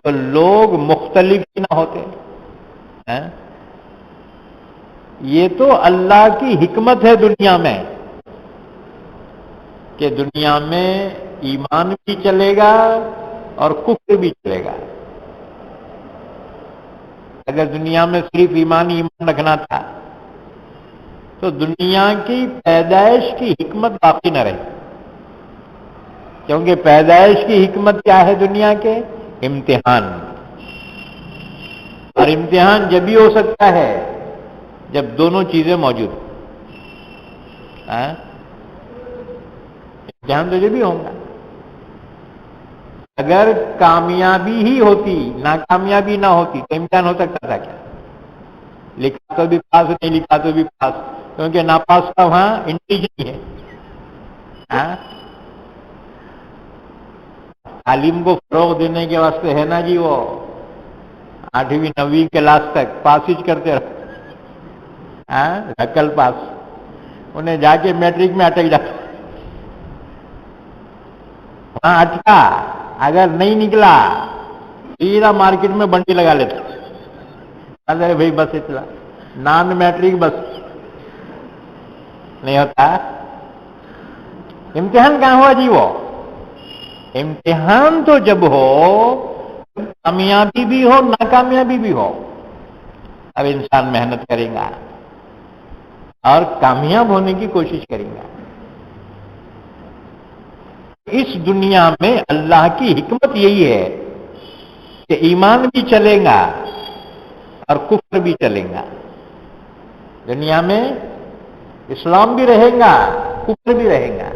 تو لوگ مختلف ہی نہ ہوتے ہیں؟ یہ تو اللہ کی حکمت ہے دنیا میں کہ دنیا میں ایمان بھی چلے گا اور کفر بھی چلے گا. اگر دنیا میں صرف ایمان رکھنا تھا تو دنیا کی پیدائش کی حکمت باقی نہ رہی. کیونکہ پیدائش کی حکمت کیا ہے دنیا کے؟ امتحان. اور امتحان جب بھی ہو سکتا ہے جب دونوں چیزیں موجود ہوں. امتحان تو جب بھی ہوں گا. اگر کامیابی ہی ہوتی ناکامیابی نہ ہوتی تو امتحان ہو سکتا تھا کیا؟ لکھا تو بھی پاس نہیں لکھا تو بھی پاس. کیونکہ ناپاس کا وہاں انٹیلیجنٹ ہے. تعلیم کو فروغ دینے کے واسطے ہے نا جی وہ 8ویں 9ویں کلاس تک پاس ہی کرتے رہے. ڈھکل پاس. انہیں جا کے میٹرک میں اٹک جاتا. وہاں اٹکا اگر نہیں نکلا سیدھا مارکیٹ میں بنٹی لگا لیتا. ارے بھائی بس اتنا نان میٹرک بس نہیں ہوتا. امتحان کہاں ہوا جی؟ وہ امتحان تو جب ہو کامیابی بھی ہو ناکامیابی بھی ہو. اب انسان محنت کرے گا اور کامیاب ہونے کی کوشش کریں گا. اس دنیا میں اللہ کی حکمت یہی ہے کہ ایمان بھی چلے گا اور کفر بھی چلے گا. دنیا میں اسلام بھی رہے گا کفر بھی رہے گا.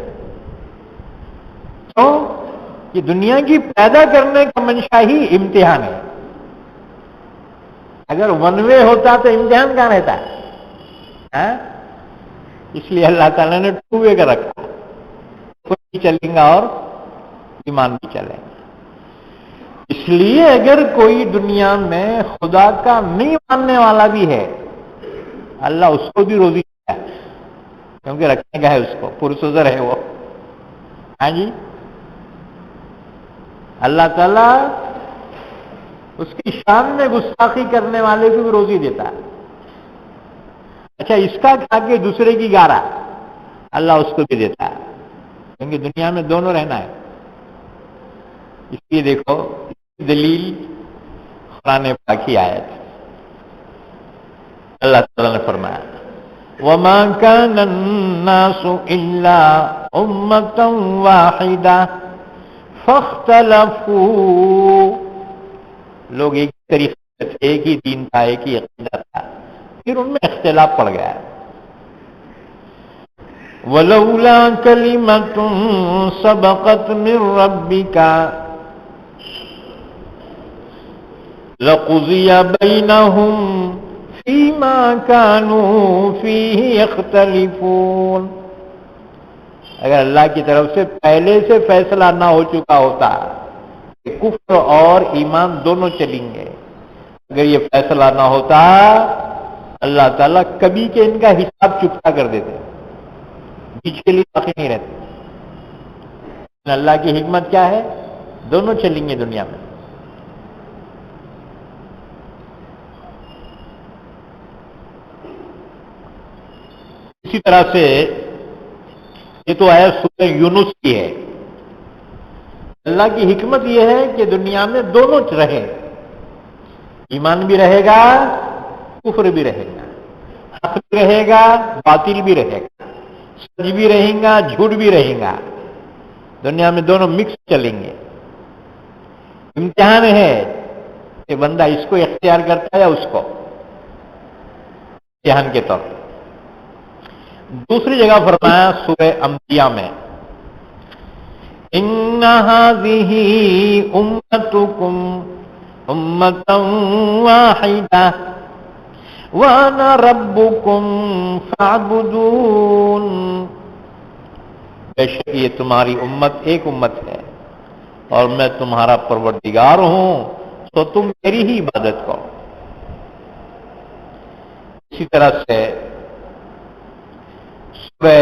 تو یہ دنیا کی پیدا کرنے کا منشا ہی امتحان ہے. اگر ون وے ہوتا تو امتحان کہاں رہتا ہے؟ اس لیے اللہ تعالیٰ نے 2 وے کا رکھا. کفر بھی چلے گا اور ایمان بھی چلے گا. اس لیے اگر کوئی دنیا میں خدا کا نہیں ماننے والا بھی ہے اللہ اس کو بھی روزی دیتا ہے. کیونکہ رکھنے کا ہے اس کو پرسوزر ہے وہ. ہاں جی اللہ تعالیٰ اس کی شان میں گستاخی کرنے والے کو بھی روزی دیتا ہے. اچھا اس کا کھا کے دوسرے کی گارا اللہ اس کو بھی دیتا ہے. کیونکہ دنیا میں دونوں رہنا ہے. اس لیے دیکھو دلیل قرآن پاک کی آیت. اللہ تعالیٰ نے فرمایا وَمَا كَانَ النَّاسُ إِلَّا أُمَّةً وَاحِدَةً فَاخْتَلَفُوا. لوگ ایک طریقے سے ایک ہی دین تھا ایک ہی عقیدہ تھا پھر ان میں اختلاف پڑ گیا. وَلَوْلَا كَلِمَةٌ سَبَقَتْ مِنْ رَبِّكَ لَقُضِيَ بَيْنَهُمْ فِيمَا كَانُوا فِيهِ يَخْتَلِفُونَ. اگر اللہ کی طرف سے پہلے سے فیصلہ نہ ہو چکا ہوتا کہ کفر اور ایمان دونوں چلیں گے، اگر یہ فیصلہ نہ ہوتا اللہ تعالیٰ کبھی کے ان کا حساب چکتا کر دیتے، بیچ کے لیے باقی نہیں رہتے. اللہ کی حکمت کیا ہے؟ دونوں چلیں گے دنیا میں. اسی طرح سے یہ تو آیت سورہ یونس کی ہے. اللہ کی حکمت یہ ہے کہ دنیا میں دونوں رہے. ایمان بھی رہے گا کفر بھی رہے گا. حق بھی رہے گا باطل بھی رہے گا. سچ بھی رہے گا جھوٹ بھی رہے گا. دنیا میں دونوں مکس چلیں گے. امتحان ہے کہ بندہ اس کو اختیار کرتا ہے یا اس کو، امتحان کے طور پر. دوسری جگہ فرمایا سورہ انبیاء میں ان هذه امتکم امۃ واحدہ وانا ربکم فاعبدون. بے شک یہ تمہاری امت ایک امت ہے اور میں تمہارا پروردگار ہوں تو تم میری ہی عبادت کرو. اسی طرح سے سورہ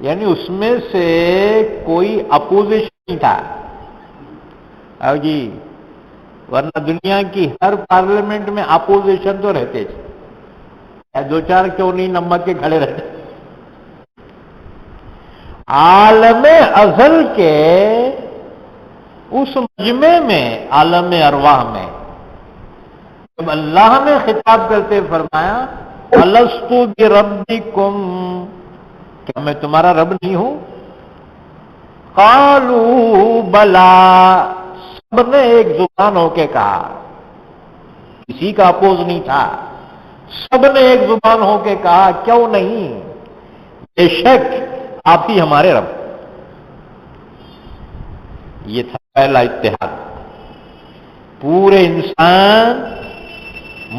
یعنی اس میں سے کوئی اپوزیشن نہیں تھا. اور جی ورنہ دنیا کی ہر پارلیمنٹ میں اپوزیشن تو رہتے تھے، دو چار کیوں نہیں نمک کے کھڑے رہتے. عالم ازل کے اس مجمع میں، عالم ارواح میں، جب اللہ نے خطاب کرتے فرمایا الست بربکم، کیا میں تمہارا رب نہیں ہوں؟ قالوا بلا، سب نے ایک زبان ہو کے کہا، کسی کا اپوز نہیں تھا، سب نے ایک زبان ہو کے کہا کیوں نہیں، بے شک آپ ہی ہمارے رب. یہ تھا پہلا اتحاد. پورے انسان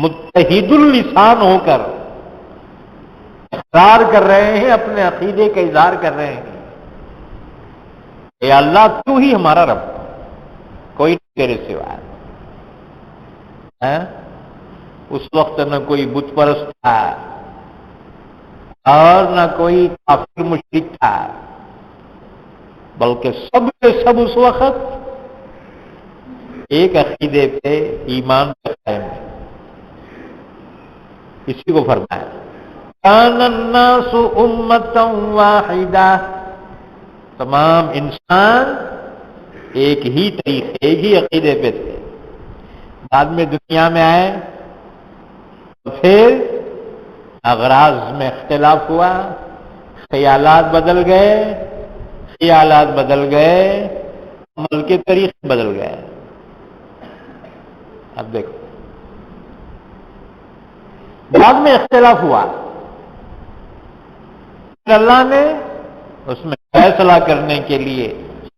متحد اللسان ہو کر اقرار کر رہے ہیں، اپنے عقیدے کا اظہار کر رہے ہیں، اے اللہ تو ہی ہمارا رب، کوئی نہیں تیرے سوا. اس وقت نہ کوئی بت پرست تھا اور نہ کوئی کافر مشرک تھا، بلکہ سب کے سب اس وقت ایک عقیدے پہ، ایمان پہ قائم ہے. اسی کو فرمایا کان الناس امتا واحدہ، تمام انسان ایک ہی طریقے، ایک ہی عقیدے پہ تھے. بعد میں دنیا میں آئے تو پھر اغراض میں اختلاف ہوا، خیالات بدل گئے، خیالات بدل گئے، عمل کے طریقے بدل گئے. اب دیکھو بعد میں اختلاف ہوا، پھر اللہ نے اس میں فیصلہ کرنے کے لیے،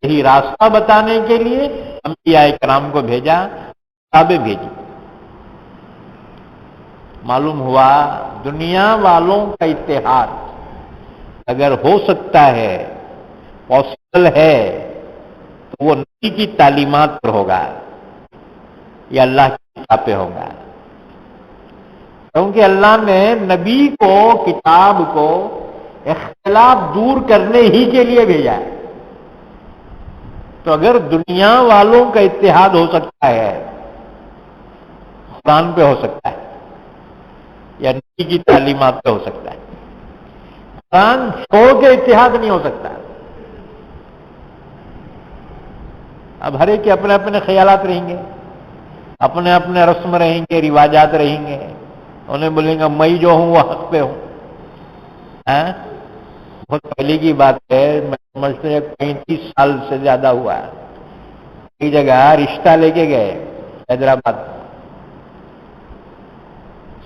صحیح راستہ بتانے کے لیے انبیاء کرام کو بھیجا، کتابیں بھیجی. معلوم ہوا دنیا والوں کا اتحاد اگر ہو سکتا ہے، پاسبل ہے، تو وہ نبی کی تعلیمات پر ہوگا یا اللہ کی کتاب پہ ہوگا. کیونکہ اللہ نے نبی کو، کتاب کو اختلاف دور کرنے ہی کے لیے بھیجا ہے. تو اگر دنیا والوں کا اتحاد ہو سکتا ہے، قرآن پہ ہو سکتا ہے یا نبی کی تعلیمات پہ ہو سکتا ہے. قرآن چھوڑ کے اتحاد نہیں ہو سکتا. اب ہر ایک کے اپنے اپنے خیالات رہیں گے، اپنے اپنے رسم رہیں گے، رواجات رہیں گے. انہیں بولیں گا میں جو ہوں وہ حق پہ ہوں. بہت پہلے کی بات ہے، میں سمجھتے 35 سال سے زیادہ ہوا ہے. ایک جگہ رشتہ لے کے گئے حیدرآباد،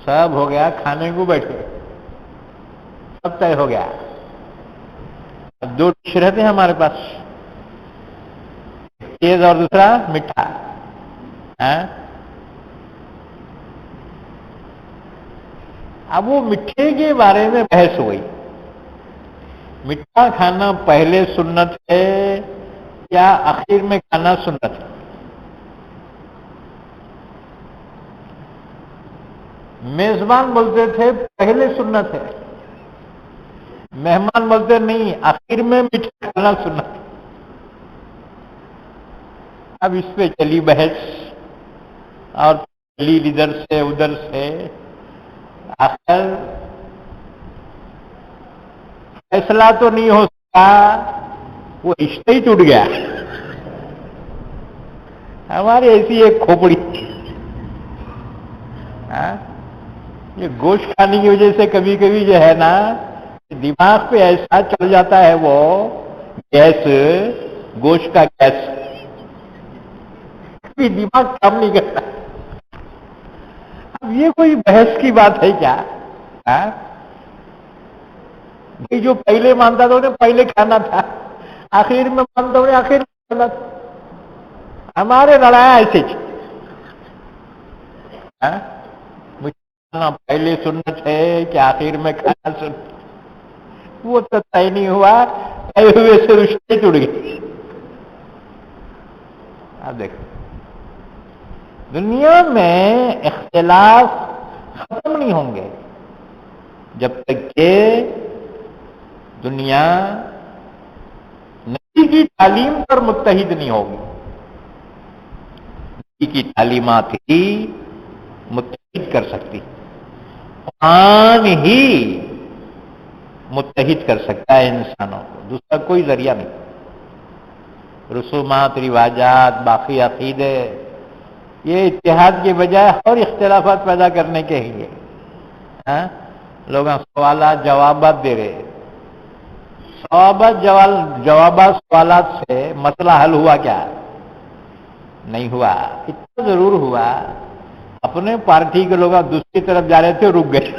سب ہو گیا، کھانے کو بیٹھے، سب طے ہو گیا. اب 2 ڈش رہتے ہیں ہمارے پاس، تیز اور دوسرا میٹھا. اب وہ میٹھے کے بارے میں بحث ہوئی. میٹھا کھانا پہلے سنت ہے یا آخر میں کھانا سنت ہے؟ میزبان بولتے تھے پہلے سنت ہے، مہمان بولتے نہیں آخر میں میٹھا کھانا سنت ہے. اب اس پہ چلی بحث اور چلی ادھر سے ادھر سے، آخر فیصلہ تو نہیں ہو سکا، وہ رشتہ ہی ٹوٹ گیا. ہماری ایسی ایک کھوپڑی، یہ گوشت کھانے کی وجہ سے کبھی کبھی جو ہے نا دماغ پہ ایسا چل جاتا ہے، وہ گیس، گوشت کا گیس، کبھی دماغ کام نہیں کرتا. اب یہ کوئی بحث کی بات ہے کیا؟ بھائی جو پہلے مانتا تھا انہیں پہلے کھانا تھا، آخر میں مانتا انہیں آخر میں کھانا تھا. ہمارے لڑایا ایسے کھانا پہلے سنت ہے کہ آخر میں کھانا سنت، وہ تو طے نہیں ہوا، طے ہوئے سے رشتے ٹوٹ گئے. اب دیکھو دنیا میں اختلاف ختم نہیں ہوں گے جب تک کہ دنیا کی تعلیم پر متحد نہیں ہوگی. نبی کی تعلیمات ہی متحد کر سکتی. قرآن ہی متحد کر سکتا ہے انسانوں کو، دوسرا کوئی ذریعہ نہیں. رسومات، رواجات، باقی عقیدے، یہ اتحاد کے بجائے اور اختلافات پیدا کرنے کے لیے لوگ سوالات جوابات دے رہے. جوابات سوالات سے مسئلہ حل ہوا کیا؟ نہیں ہوا. اتنا ضرور ہوا اپنے پارٹی کے لوگ دوسری طرف جا رہے تھے، رک گئے.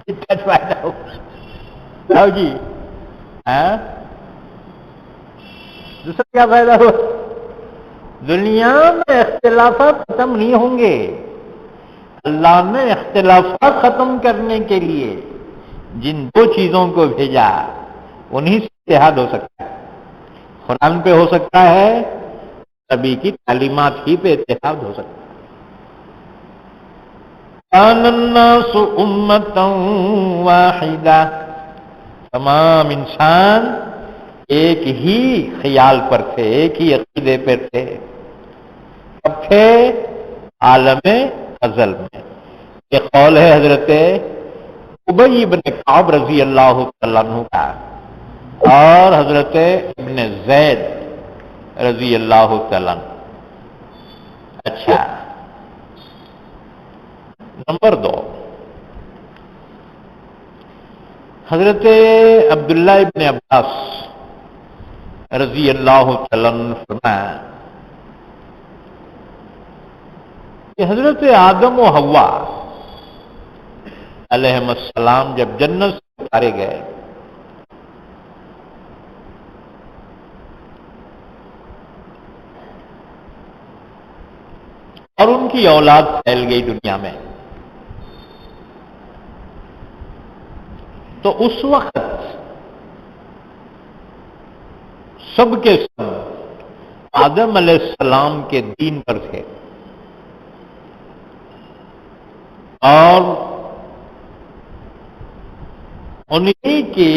اتنا فائدہ ہوا جی. دوسرا کیا فائدہ ہوا؟ دنیا میں اختلافات ختم نہیں ہوں گے. اللہ نے اختلافات ختم کرنے کے لیے جن دو چیزوں کو بھیجا انہی سے اتحاد ہو سکتا ہے. قرآن پہ ہو سکتا ہے، نبی کی تعلیمات ہی پہ اتحاد ہو سکتا ہے. کان الناس امتا واحدہ، تمام انسان ایک ہی خیال پر تھے، ایک ہی عقیدے پر تھے. کب تھے؟ عالم ازل میں. یہ قول ہے حضرت ابی بن کعب رضی اللہ تعالیٰ عنہ کا اور حضرت ابن زید رضی اللہ تعالیٰ عنہ. اچھا، نمبر 2، حضرت عبداللہ ابن عباس رضی اللہ تعالیٰ عنہ فرمایا کہ حضرت آدم و حوا علیہم السلام جب جنت سے اتارے گئے اور ان کی اولاد پھیل گئی دنیا میں، تو اس وقت سب کے سب آدم علیہ السلام کے دین پر تھے اور انہی کے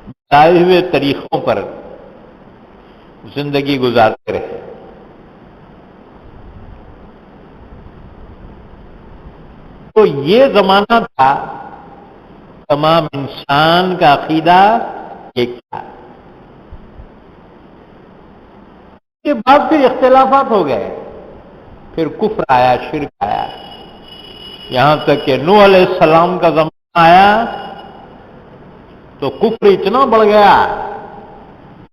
بتائے ہوئے طریقوں پر زندگی گزارتے رہے. تو یہ زمانہ تھا تمام انسان کا عقیدہ ایک تھا. اس کے بعد پھر اختلافات ہو گئے، پھر کفر آیا، شرک آیا، یہاں تک کہ نوح علیہ السلام کا زمانہ آیا تو کفر اتنا بڑھ گیا،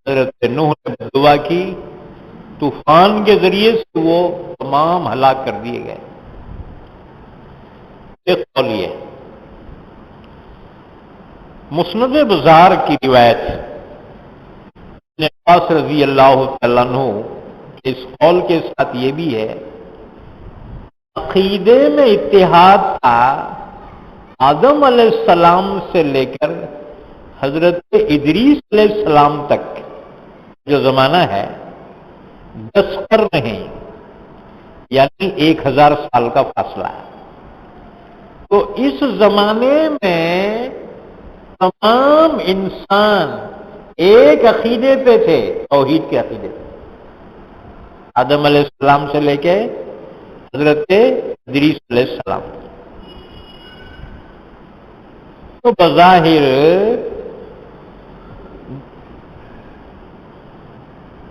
حضرت نوح نے دعا کی، طوفان کے ذریعے سے وہ تمام ہلاک کر دیے گئے. ایک قول یہ مسند بزار کی روایت ابن عباس رضی اللہ تعالیٰ عنہ، اس قول کے ساتھ یہ بھی ہے عقیدے میں اتحاد تھا آدم علیہ السلام سے لے کر حضرت ادریس علیہ السلام تک جو زمانہ ہے 10 قرن ہیں، یعنی 1000 سال کا فاصلہ ہے. تو اس زمانے میں تمام انسان ایک عقیدے پہ تھے، توحید کے عقیدے پہ، آدم علیہ السلام سے لے کے حضرت ادریس علیہ السلام. تو بظاہر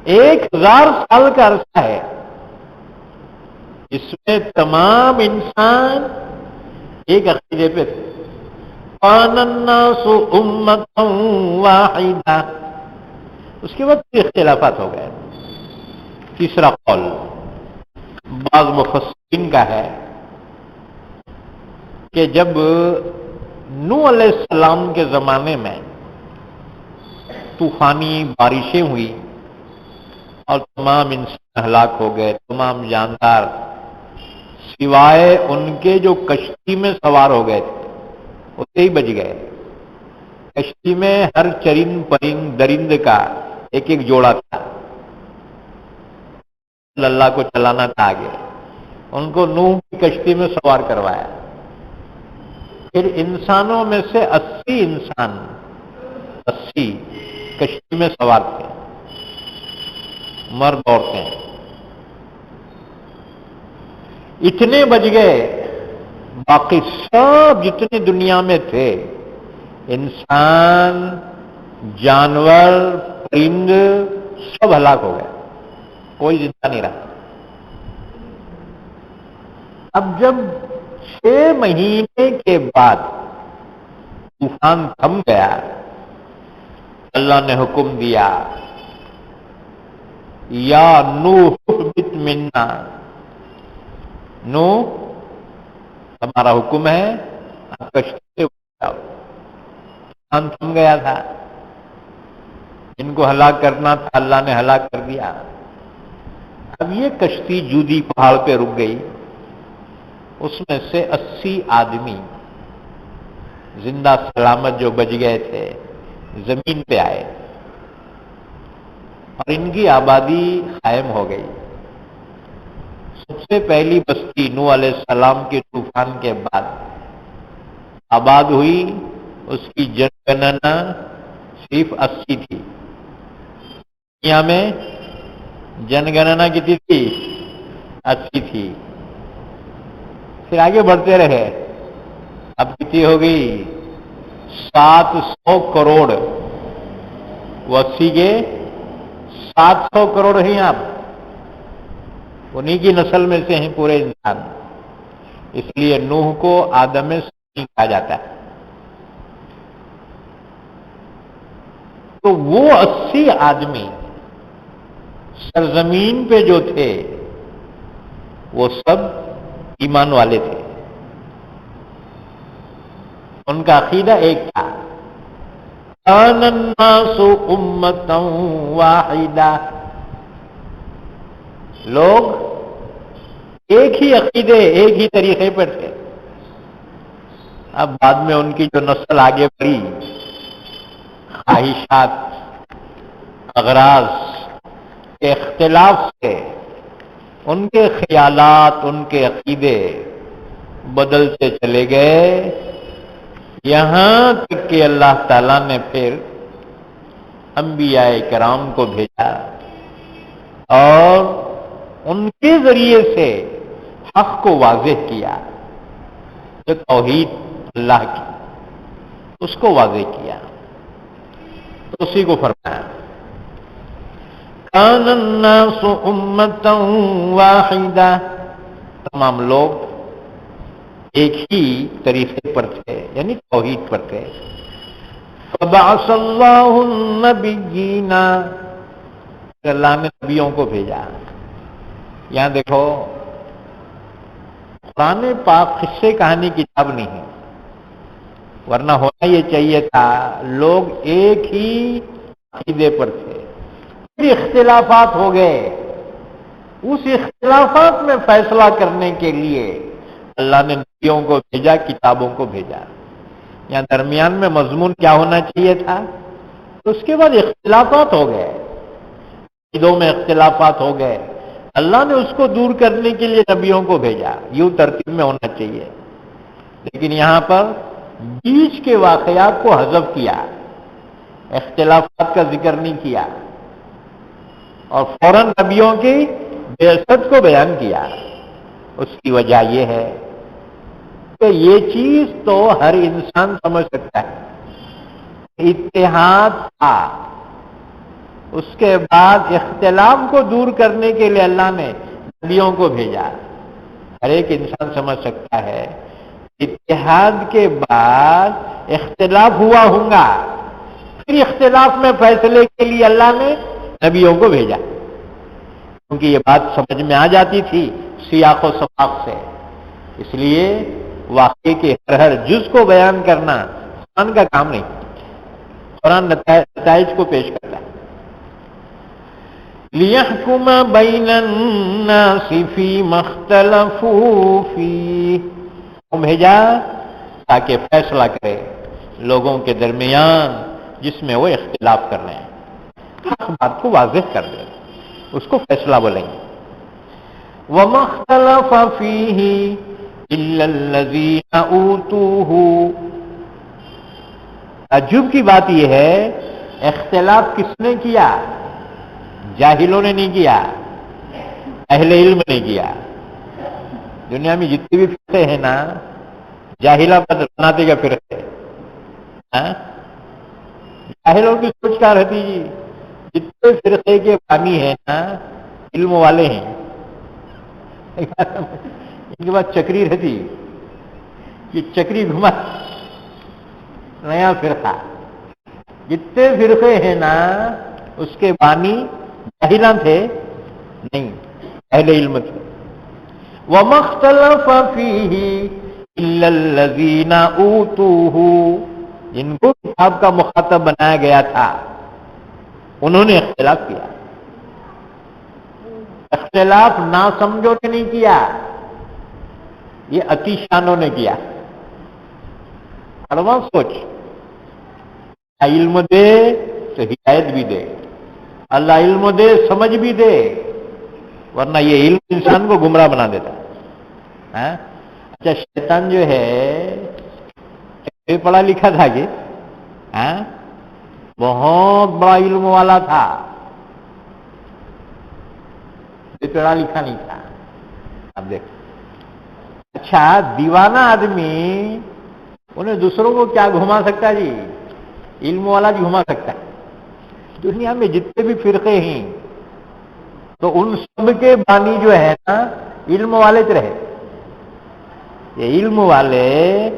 1000 سال کا عرصہ ہے، اس میں تمام انسان ایک عقیدے پہ تھے. کان الناس امتا واحدہ. اس کے بعد اختلافات ہو گئے. تیسرا قول بعض مفسرین کا ہے کہ جب نوح علیہ السلام کے زمانے میں طوفانی بارشیں ہوئی اور تمام انسان ہلاک ہو گئے، تمام جاندار سوائے ان کے جو کشتی میں سوار ہو گئے تھے اسے ہی بچ گئے. کشتی میں ہر چرند پرند درند کا ایک ایک جوڑا تھا، اللہ کو چلانا تھا آگے، ان کو نوح کی کشتی میں سوار کروایا. پھر انسانوں میں سے 80 انسان کشتی میں سوار تھے، مرد عورتیں، اتنے بچ گئے، باقی سب جتنے دنیا میں تھے، انسان، جانور، پرند، سب ہلاک ہو گئے، کوئی زندہ نہیں رہا۔ اب جب 6 مہینے کے بعد طوفان تھم گیا، اللہ نے حکم دیا، یا نوح اہبط منا، نوح ہمارا حکم ہے آپ کشتی سے اتر جاؤ۔ طوفان تھم گیا تھا، ان کو ہلاک کرنا تھا، اللہ نے ہلاک کر دیا۔ اب یہ کشتی جودی پہاڑ پہ رک گئی، اس میں سے 80 آدمی زندہ سلامت جو بچ گئے تھے زمین پہ آئے، اور ان کی آبادی قائم ہو گئی۔ سب سے پہلی بستی نوح علیہ السلام کے طوفان کے بعد آباد ہوئی، اس کی جن گننا صرف 80 تھی۔ دنیا میں جن گننا کتنی تھی؟ 80 تھی۔ پھر آگے بڑھتے رہے، اب کتنی ہو گئی؟ 700 کروڑ۔ وہ 80 کے 700 کروڑ ہیں آپ، انہی کی نسل میں سے ہیں پورے انسان۔ اس لیے نوح کو آدم ثانی کہا جاتا ہے۔ تو وہ 80 آدمی سرزمین پہ جو تھے وہ سب ایمان والے تھے، ان کا عقیدہ ایک تھا، کان الناس امۃ واحدہ، لوگ ایک ہی عقیدے، ایک ہی طریقے پر تھے۔ اب بعد میں ان کی جو نسل آگے بڑھی، خواہشات، اغراض کے اختلاف سے ان کے خیالات، ان کے عقیدے بدلتے چلے گئے، یہاں تک کہ اللہ تعالیٰ نے پھر انبیاء کرام کو بھیجا اور ان کے ذریعے سے حق کو واضح کیا، جو توحید اللہ کی، اس کو واضح کیا۔ تو اسی کو فرمایا، کان الناس امۃ واحدہ، تمام لوگ ایک ہی طریقے پر تھے، یعنی توحید پر تھے۔ فبعث اللہ النبیین، اللہ نے نبیوں کو بھیجا۔ یہاں دیکھو، قرآن پاک قصے کہانی کتاب نہیں ہے، ورنہ ہونا یہ چاہیے تھا لوگ ایک ہی عقیدے پر تھے، پھر اختلافات ہو گئے، اس اختلافات میں فیصلہ کرنے کے لیے اللہ نے نبیوں کو بھیجا، کتابوں کو بھیجا۔ یہاں درمیان میں مضمون کیا ہونا چاہیے تھا؟ تو اس کے بعد اختلافات ہو گئے، عقیدوں میں اختلافات ہو گئے، اللہ نے اس کو دور کرنے کے لیے نبیوں کو بھیجا، یوں ترتیب میں ہونا چاہیے۔ لیکن یہاں پر بیچ کے واقعات کو حذف کیا، اختلافات کا ذکر نہیں کیا، اور فوراً نبیوں کی بعثت کو بیان کیا۔ اس کی وجہ یہ ہے کہ یہ چیز تو ہر انسان سمجھ سکتا ہے، اتحاد تھا، اس کے بعد اختلاف کو دور کرنے کے لیے اللہ نے نبیوں کو بھیجا۔ ہر ایک انسان سمجھ سکتا ہے اتحاد کے بعد اختلاف ہوا ہوگا، پھر اختلاف میں فیصلے کے لیے اللہ نے نبیوں کو بھیجا، کیونکہ یہ بات سمجھ میں آ جاتی تھی سیاق و سباق سے۔ اس لیے واقعے کے ہر جز کو بیان کرنا قرآن کا کام نہیں، قرآن نتائج کو پیش کرتا ہے۔ لِيَحْكُمَ بَيْنَ النَّاسِ فِيمَا اخْتَلَفُوا فِيهِ، بھیجا تاکہ فیصلہ کرے لوگوں کے درمیان جس میں وہ اختلاف کر رہے ہیں، حق بات کو واضح کر دے، اس کو فیصلہ بولیں گے۔ وَمَا اخْتَلَفَ فِيهِ إِلَّا الَّذِينَ أُوتُوهُ، تعجب کی بات یہ ہے اختلاف کس نے کیا؟ جاہلوں نے نہیں کیا، اہل علم نے کیا۔ دنیا میں جتنے بھی فرقے ہیں نا، جاہلہ بناتے کا فرقے، جاہلوں کی سوچ کیا رہتی جی؟ جتنے فرقے کے بانی ہیں نا، علم والے ہیں، ان کے بعد چکری رہتی، یہ چکری گھما نیا فرقہ۔ جتنے فرقے ہیں نا اس کے بانی جاہلاں تھے نہیں، اہل علم تھے۔ وَمَا اخْتَلَفَ فِيهِ إِلَّا الَّذِينَ أُوتُوهُ، جن کو کتاب کا مخاطب بنایا گیا تھا انہوں نے اختلاف کیا۔ اختلاف ناسمجھوں نے نہیں کیا، یہ عتیشانوں نے کیا۔ اڑواں سوچ، علم دے تو ہدایت بھی دے، اللہ علم دے سمجھ بھی دے، ورنہ یہ علم انسان کو گمراہ بنا دیتا ہے۔ اچھا، شیطان جو ہے پڑھا لکھا تھا کہ بہت بڑا علم والا تھا، پڑھا لکھا نہیں تھا۔ اب دیکھ، اچھا دیوانہ آدمی انہیں دوسروں کو کیا گھما سکتا جی؟ علم والا بھی گھما سکتا ہے۔ دنیا میں جتنے بھی فرقے ہیں تو ان سب کے بانی جو ہے نا علم والے رہے۔ یہ علم والے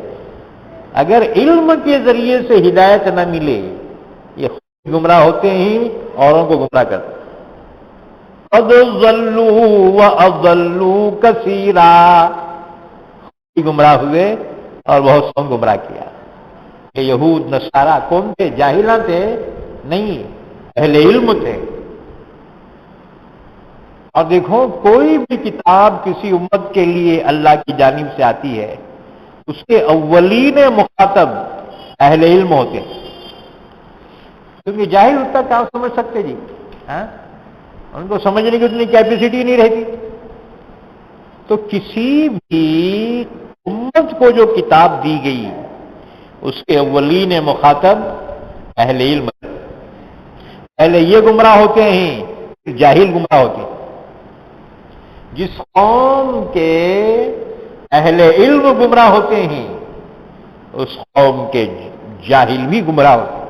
اگر علم کے ذریعے سے ہدایت نہ ملے، یہ خود گمراہ ہوتے ہیں، اوروں کو گمراہ کرتے ہیں۔ قد ضلوا واضلوا کثیرا، گمراہ ہوئے اور بہت سو گمراہ کیا۔ کہ یہود نصارہ کون تھے؟ جاہلاں تھے نہیں، اہل علم تھے۔ اور دیکھو، کوئی بھی کتاب کسی امت کے لیے اللہ کی جانب سے آتی ہے، اس کے اولین مخاطب اہل علم ہوتے ہیں، کیونکہ جاہل اتنا کیا سمجھ سکتے جی؟ ان کو سمجھنے کی اتنی کیپیسٹی نہیں رہتی۔ تو کسی بھی امت کو جو کتاب دی گئی اس کے اولین مخاطب اہل علم، پہلے یہ گمراہ ہوتے ہیں پھر جاہل گمراہ ہوتے ہیں۔ جس قوم کے اہل علم گمراہ ہوتے ہیں اس قوم کے جاہل بھی گمراہ ہوتے ہیں،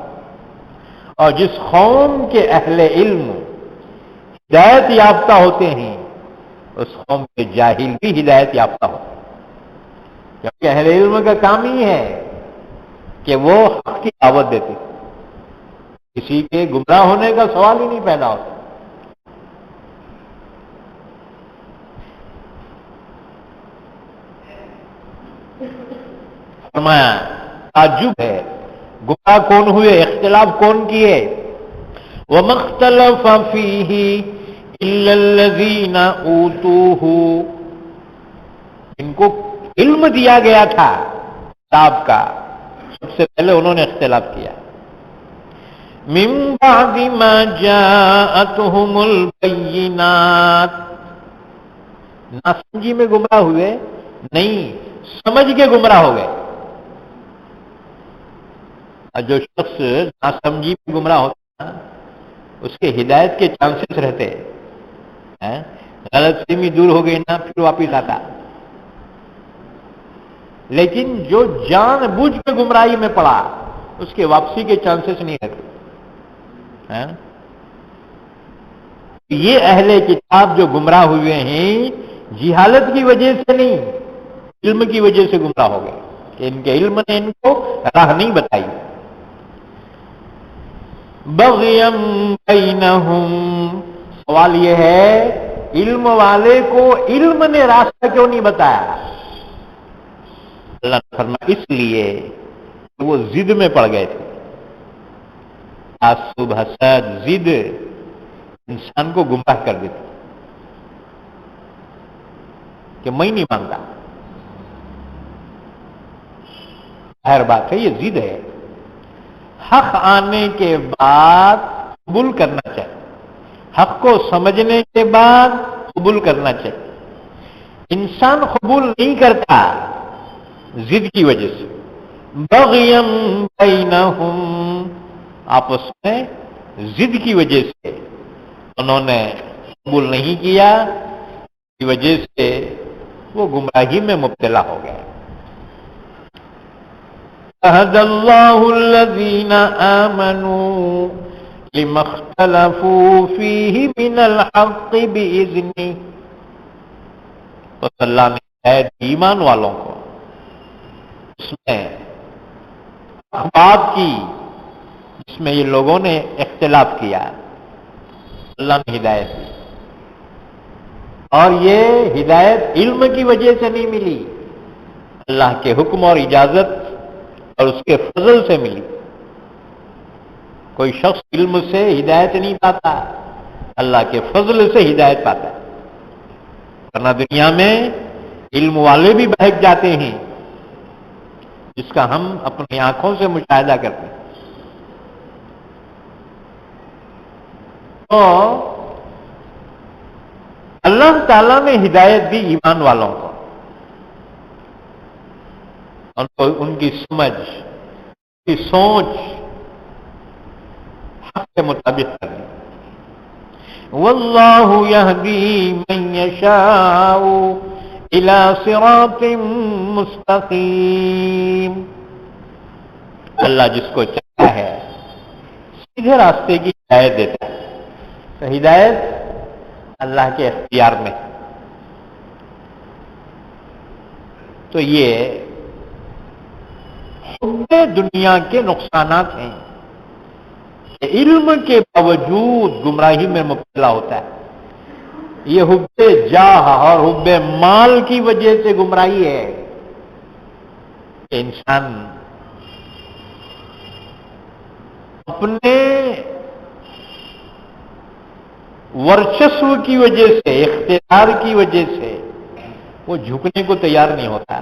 اور جس قوم کے اہل علم ہدایت یافتہ ہوتے ہیں اس قوم کے جاہل بھی ہدایت یافتہ ہوتے ہیں۔ کیونکہ اہل علم کا کام ہی ہے کہ وہ حق کی دعوت دیتے، کسی کے گمراہ ہونے کا سوال ہی نہیں پیدا ہوتا۔ فرمایا تعجب ہے، گمراہ کون ہوئے، اختلاف کون کیے؟ وَمَا اخْتَلَفَ فِيهِ إِلَّا الَّذِينَ أُوتُوهُ، ان کو علم دیا گیا تھا کتاب کا، سب سے پہلے انہوں نے اختلاف کیا۔ مِن بَعْدِ مَا جَاءَتْهُمُ الْبَيِّنَاتُ، ناسمجھی میں گمراہ ہوئے نہیں، سمجھ کے گمراہ ہو گئے۔ اور جو شخص ناسمجھی میں گمراہ ہوتا ہے اس کے ہدایت کے چانسز رہتے ہیں، غلط فہمی دور ہو گئی نا پھر واپس آتا۔ لیکن جو جان بوجھ کے گمراہی میں پڑا اس کے واپسی کے چانسز نہیں رہتے۔ یہ اہل کتاب جو گمراہ ہوئے ہیں جہالت کی وجہ سے نہیں، علم کی وجہ سے گمراہ ہو گئے کہ ان کے علم نے ان کو راہ نہیں بتائی۔ بغیم بینہم، سوال یہ ہے علم والے کو علم نے راستہ کیوں نہیں بتایا؟ اللہ نے فرمایا اس لیے کہ وہ ضد میں پڑ گئے تھے۔ تعصب، حسد، ضد انسان کو گمراہ کر دیتی کہ میں نہیں مانتا۔ ظاہر بات ہے یہ ضد ہے، حق آنے کے بعد قبول کرنا چاہیے، حق کو سمجھنے کے بعد قبول کرنا چاہیے۔ انسان قبول نہیں کرتا ضد کی وجہ سے۔ بغیم بینہم، آپس میں ضد کی وجہ سے انہوں نے قبول نہیں کیا، کی وجہ سے وہ گمراہی میں مبتلا ہو گئے۔ فَهَدَى اللَّهُ الَّذِينَ آمَنُوا لِمَا اخْتَلَفُوا فِيهِ مِنَ الْحَقِّ بِإِذْنِهِ، تو اللہ نے ہدایت دی ایمان والوں کو اس میں بات کی جس میں یہ لوگوں نے اختلاف کیا، اللہ نے ہدایت دی، اور یہ ہدایت علم کی وجہ سے نہیں ملی، اللہ کے حکم اور اجازت اور اس کے فضل سے ملی۔ کوئی شخص علم سے ہدایت نہیں پاتا، اللہ کے فضل سے ہدایت پاتا ہے، ورنہ دنیا میں علم والے بھی بہک جاتے ہیں، جس کا ہم اپنی آنکھوں سے مشاہدہ کرتے ہیں۔ تو اللہ تعالیٰ نے ہدایت دی ایمان والوں کو، ان کی سمجھ، ان کی سوچ حق کے مطابق کرنی۔ واللہ یہدی من یشاء الی صراط مستقیم، اللہ جس کو چاہتا ہے سیدھے راستے کی ہدایت دیتا ہے، تو ہدایت اللہ کے اختیار میں۔ تو یہ حب دنیا کے نقصانات ہیں کہ علم کے باوجود گمراہی میں مبتلا ہوتا ہے۔ یہ حب جاہ اور حب مال کی وجہ سے گمراہی ہے کہ انسان اپنے ورچسو کی وجہ سے، اختیار کی وجہ سے وہ جھکنے کو تیار نہیں ہوتا،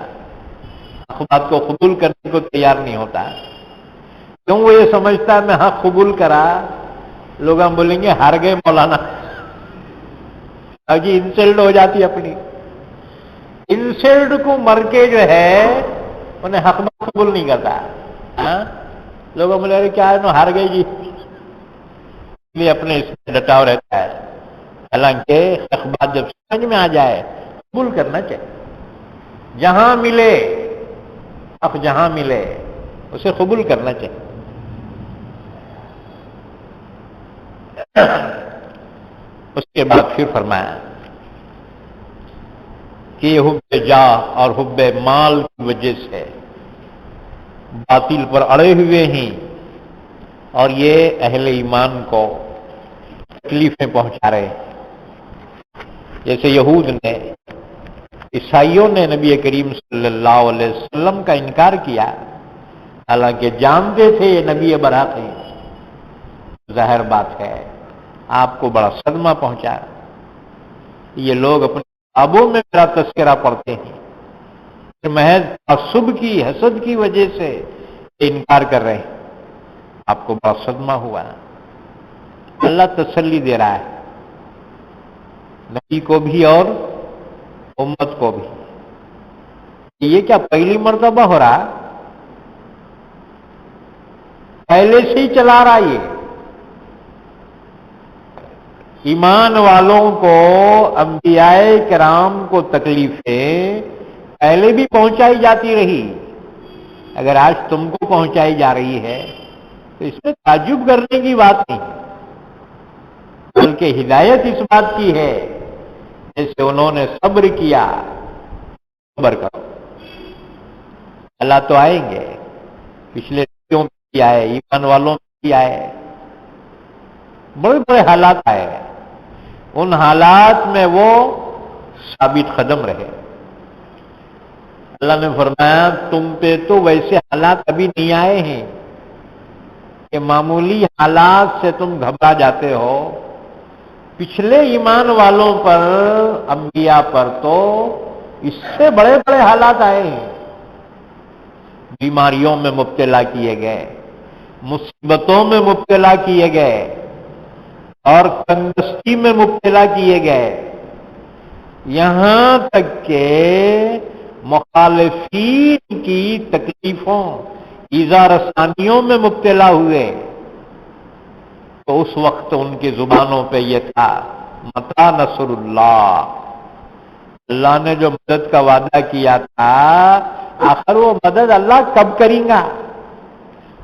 حق بات کو قبول کرنے کو تیار نہیں ہوتا۔ کیوں؟ وہ یہ سمجھتا ہے میں حق قبول کرا، لوگ ہم بولیں گے ہار گئے مولانا، جی انسلٹ ہو جاتی اپنی، انسلٹ کو مر کے جو ہے انہیں حق بات قبول نہیں کرتا۔ لوگ بولے کیا ہے نا ہار گئے جی، اس لیے اپنے اس میں ڈٹاؤ رہتا ہے۔ حالانکہ حق بات جب سمجھ میں آ جائے قبول کرنا چاہیے، جہاں ملے حق، جہاں ملے اسے قبول کرنا چاہیے۔ اس کے بعد پھر فرمایا کہ یہ حب جاہ اور حب مال کی وجہ سے باطل پر اڑے ہوئے ہیں، اور یہ اہل ایمان کو تکلیفیں پہنچا رہے ہیں۔ جیسے یہود نے، عیسائیوں نے نبی کریم صلی اللہ علیہ وسلم کا انکار کیا، حالانکہ جانتے تھے یہ نبی برحق ہیں، ظاہر بات ہے آپ کو بڑا صدمہ پہنچا۔ یہ لوگ اپنی کتابوں میں میرا تذکرہ پڑھتے ہیں، محض تعصب کی، حسد کی وجہ سے انکار کر رہے ہیں، آپ کو بڑا صدمہ ہوا۔ اللہ تسلی دے رہا ہے نبی کو بھی اور امت کو بھی۔ یہ کیا پہلی مرتبہ ہو رہا؟ پہلے سے ہی چلا رہا یہ۔ ایمان والوں کو، انبیاء کرام کو تکلیفیں پہلے بھی پہنچائی جاتی رہی، اگر آج تم کو پہنچائی جا رہی ہے تو اس میں تعجب کرنے کی بات نہیں، بلکہ ہدایت اس بات کی ہے جیسے انہوں نے صبر کیا، صبر کرو، اللہ تو آئیں گے۔ پچھلے کیوں کیا ہے، ایمان والوں نے کیا ہے، بڑے بڑے حالات آئے، ان حالات میں وہ ثابت قدم رہے۔ اللہ نے فرمایا تم پہ تو ویسے حالات ابھی نہیں آئے ہیں کہ معمولی حالات سے تم گھبرا جاتے ہو، پچھلے ایمان والوں پر، انبیاء پر تو اس سے بڑے بڑے حالات آئے ہیں، بیماریوں میں مبتلا کیے گئے، مصیبتوں میں مبتلا کیے گئے، اور تندرستی میں مبتلا کیے گئے، یہاں تک کہ مخالفین کی تکلیفوں، ایذا رسانیوں میں مبتلا ہوئے، تو اس وقت ان کی زبانوں پہ یہ تھا، متا نصر اللہ، اللہ نے جو مدد کا وعدہ کیا تھا، آخر وہ مدد اللہ کب کریں گا،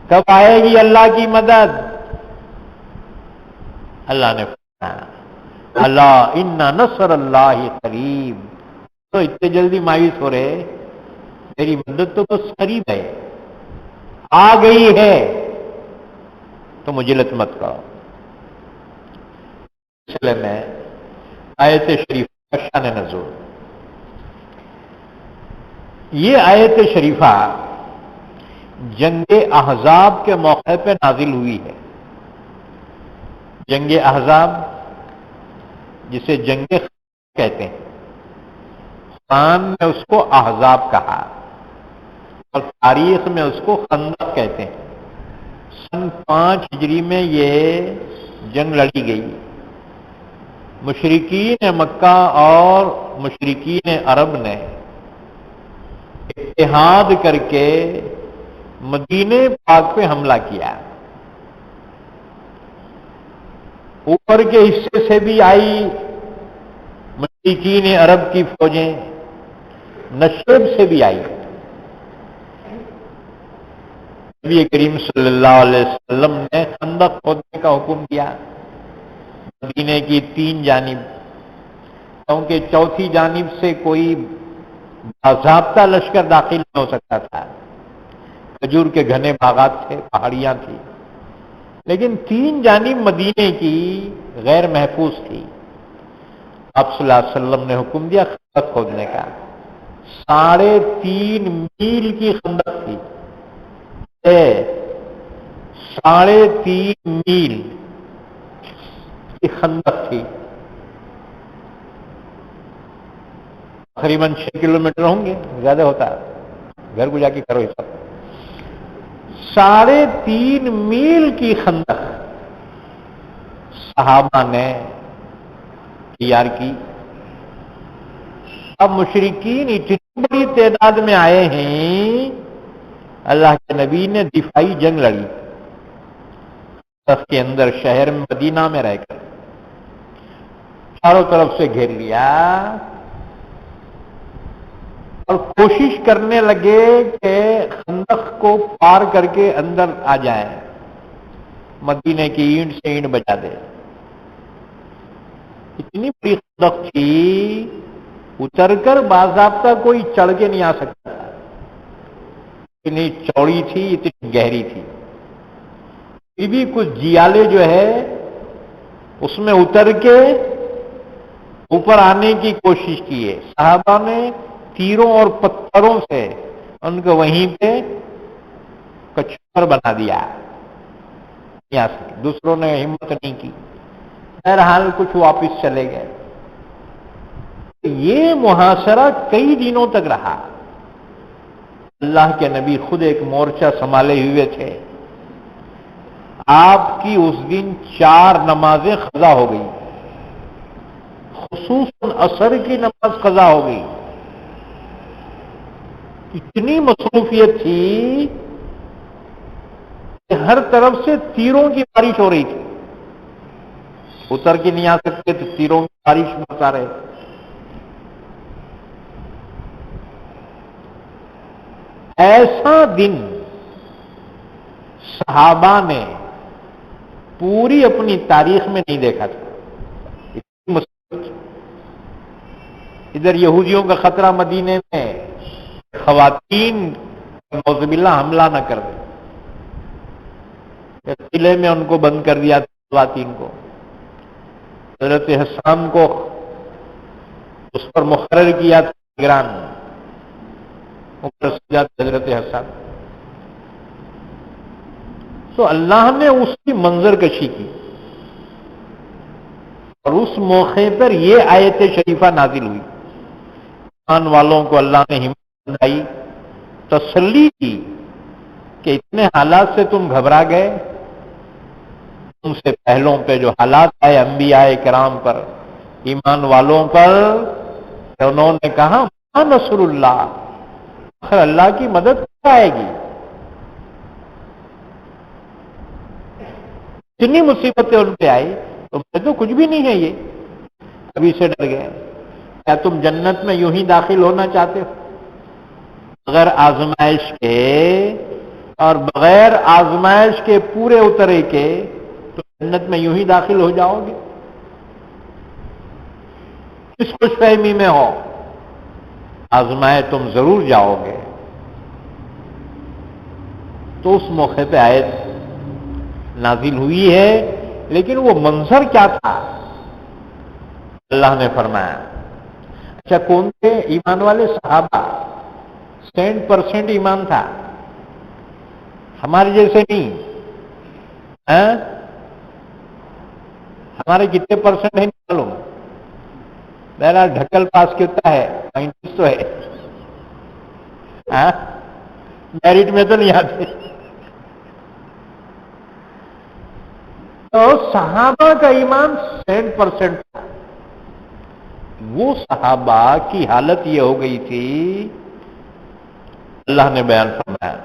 کب آئے گی اللہ کی مدد؟ اللہ نے فرمایا اللہ ان نصر اللہ قریب، تو اتنے جلدی مایوس ہو رہے، میری مدد تو بس قریب ہے، آ گئی ہے، تو مجلت مت کرو۔ سلسلے میں آیت شریفہ کا شان نزول، یہ آیت شریفہ جنگ احزاب کے موقع پہ نازل ہوئی ہے۔ جنگ احزاب جسے جنگ کہتے ہیں، قرآن نے اس کو احزاب کہا اور تاریخ میں اس کو خندق کہتے ہیں۔ سن 5 ہجری میں یہ جنگ لڑی گئی۔ مشرکین مکہ اور مشرکین عرب نے اتحاد کر کے مدینے پاک پہ حملہ کیا۔ اوپر کے حصے سے بھی آئی مشرکین عرب کی فوجیں، نشیب سے بھی آئی۔ نبی کریم صلی اللہ علیہ وسلم نے خندق کھودنے کا حکم دیا مدینے کی 3 جانب، کیونکہ چوتھی جانب سے کوئی باضابطہ لشکر داخل نہیں ہو سکتا تھا، کھجور کے گھنے باغات تھے، پہاڑیاں تھیں، لیکن 3 جانب مدینے کی غیر محفوظ تھی۔ آپ صلی اللہ علیہ وسلم نے حکم دیا خندق کھودنے کا۔ 3.5 میل کی خندق تھی، 3.5 میل کی خندق تھی، تقریباً 6 کلومیٹر ہوں گے، زیادہ ہوتا ہے، گھر کو جا کے کرو حساب۔ 3.5 میل کی خندق صحابہ نے تیار کی۔ اب مشرکین اتنی بڑی تعداد میں آئے ہیں، اللہ کے نبی نے دفاعی جنگ لڑی کے اندر، شہر مدینہ میں رہ کر چاروں طرف سے گھیر لیا اور کوشش کرنے لگے کہ خندق کو پار کر کے اندر آ جائیں، مدینے کی اینٹ سے اینٹ بچا دے۔ اتنی بڑی خندق تھی، اتر کر باضابطہ کوئی چڑھ کے نہیں آ سکتا، اتنی چوڑی تھی، اتنی گہری تھی۔ پھر بھی کچھ جیالے جو ہے اس میں اتر کے اوپر آنے کی کوشش کی ہے۔ صحابہ نے تیروں اور پتھروں سے ان کو وہیں پہ کچھر بنا دیا، نہیں آ سکے، دوسروں نے ہمت نہیں کی، بہرحال کچھ واپس چلے گئے۔ یہ محاصرہ کئی دنوں تک رہا۔ اللہ کے نبی خود ایک مورچہ سنبھالے ہوئے تھے، آپ کی اس دن 4 نمازیں قضا ہو گئی، خصوصاً عصر کی نماز قضا ہو گئی۔ اتنی مصروفیت تھی کہ ہر طرف سے تیروں کی بارش ہو رہی تھی، اتر کے نہیں آ سکتے تو تیروں کی بارش برسا رہے۔ ایسا دن صحابہ نے پوری اپنی تاریخ میں نہیں دیکھا تھا۔ ادھر یہودیوں کا خطرہ مدینے میں، خواتین نعوذ باللہ حملہ نہ کر دیں، قلعے میں ان کو بند کر دیا خواتین کو۔ حضرت حسان کو اس پر مقرر کیا تھا نگران، حضرت حسان، تو اللہ نے اس کی منظر کشی کی اور اس موقع پر یہ آیت شریفہ نازل ہوئی۔ ایمان والوں کو اللہ نے ہمت دلائی، تسلی کی کہ اتنے حالات سے تم گھبرا گئے، تم سے پہلوں پہ جو حالات آئے انبیاء کرام پر، ایمان والوں پر، انہوں نے کہا ما نصر اللہ، آخر اللہ کی مدد کب آئے گی؟ اتنی مصیبتیں ان پہ آئی تو میں تو کچھ بھی نہیں ہے یہ، ابھی سے ڈر گئے۔ کیا تم جنت میں یوں ہی داخل ہونا چاہتے ہو بغیر آزمائش کے؟ اور بغیر آزمائش کے پورے اترے کے تو جنت میں یوں ہی داخل ہو جاؤ گے؟ کس خوش فہمی میں ہو؟ آزمائے تم ضرور جاؤ گے۔ تو اس موقع پہ آیت نازل ہوئی ہے، لیکن وہ منظر کیا تھا؟ اللہ نے فرمایا، اچھا کون تھے ایمان والے؟ صحابہ۔ 100% ایمان تھا، ہمارے جیسے نہیں۔ ہمارے کتنے پرسنٹ ہے معلوم؟ بہرحال ڈھکل پاس کتنا ہے؟ 35 تو ہے۔ میرٹ میں تو نہیں آتے۔ تو صحابہ کا ایمان 100% تھا۔ وہ صحابہ کی حالت یہ ہو گئی تھی، اللہ نے بیان فرمایا،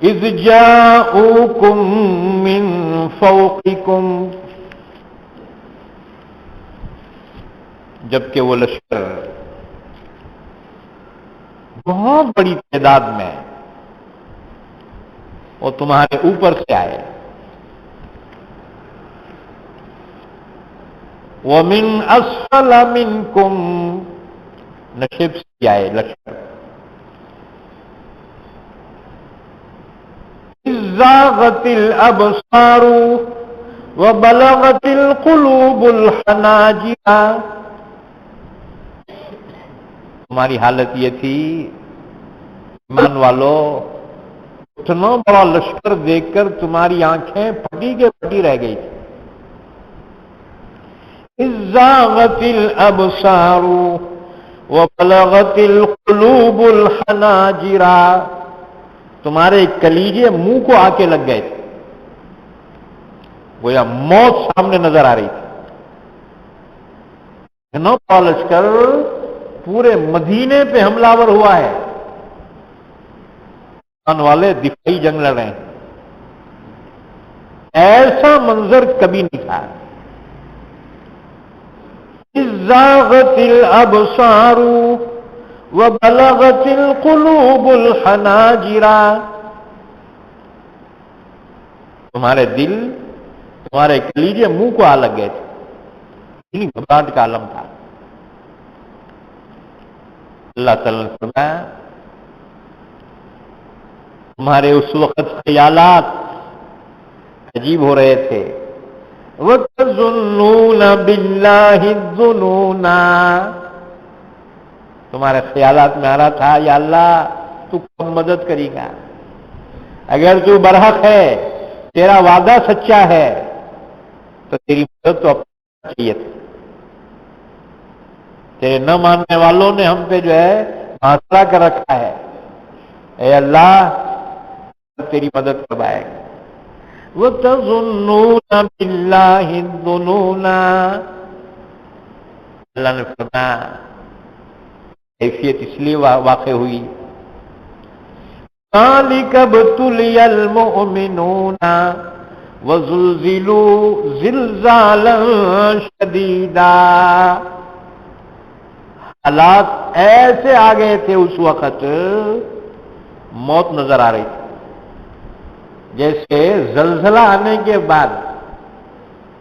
اذ جاءوکم من فوقکم، جبکہ وہ لشکر بہت بڑی تعداد میں وہ تمہارے اوپر سے آئے، وَمِنْ أَسْفَلَ مِنْكُمْ، نشب سے آئے لشکر، إِذْ زَاغَتِ الْأَبْصَارُ وَبَلَغَتِ الْقُلُوبُ الْحَنَاجِرَ۔ تمہاری حالت یہ تھی ایمان والو، اتنا بڑا لشکر دیکھ کر تمہاری آنکھیں پھٹی کے پھٹی رہ گئی تھی۔ إِذْ زَاغَتِ الْأَبْصَارُ وَبَلَغَتِ الْقُلُوبُ الْحَنَاجِرَ، تمہارے کلیجے منہ کو آ کے لگ گئے تھے، گویا موت سامنے نظر آ رہی تھی۔ اتنا بڑا لشکر پورے مدینے پہ حملہ آور ہوا ہے، ایمان والے دفاعی جنگ لڑ رہے ہیں، ایسا منظر کبھی نہیں تھا۔ إِذْ زَاغَتِ الْأَبْصَارُ وَبَلَغَتِ الْقُلُوبُ الْحَنَاجِرَ، تمہارے دل، تمہارے کلیجے منہ کو آ لگ گئے تھے، اتنی گھبراہٹ کا عالم تھا۔ اللہ تعالیٰ نے فرمایا، تمہارے اس وقت خیالات عجیب ہو رہے تھے، وَتَظُنُّونَ بِاللَّهِ الظُّنُونَ، تمہارے خیالات میں آ رہا تھا یا اللہ تو کب مدد کرے گا؟ اگر تو برحق ہے، تیرا وعدہ سچا ہے تو تیری مدد تو اپنا چاہیے تھی۔ تیرے نہ ماننے والوں نے ہم پہ جو ہے محاصرہ کر رکھا ہے، اے اللہ تیری مدد کروائے گا۔ وَتَظُنُّونَ بِاللَّهِ الظُّنُونَ، اللہ نے فرمایا کیفیت اس لیے واقع ہوئی، ذَلِكَ ابْتُلِيَ الْمُؤْمِنُونَ وَزُلْزِلُوا زِلْزَالًا شَدِيدًا، حالات ایسے آ گئے تھے اس وقت، موت نظر آ رہی تھی، جیسے زلزلہ آنے کے بعد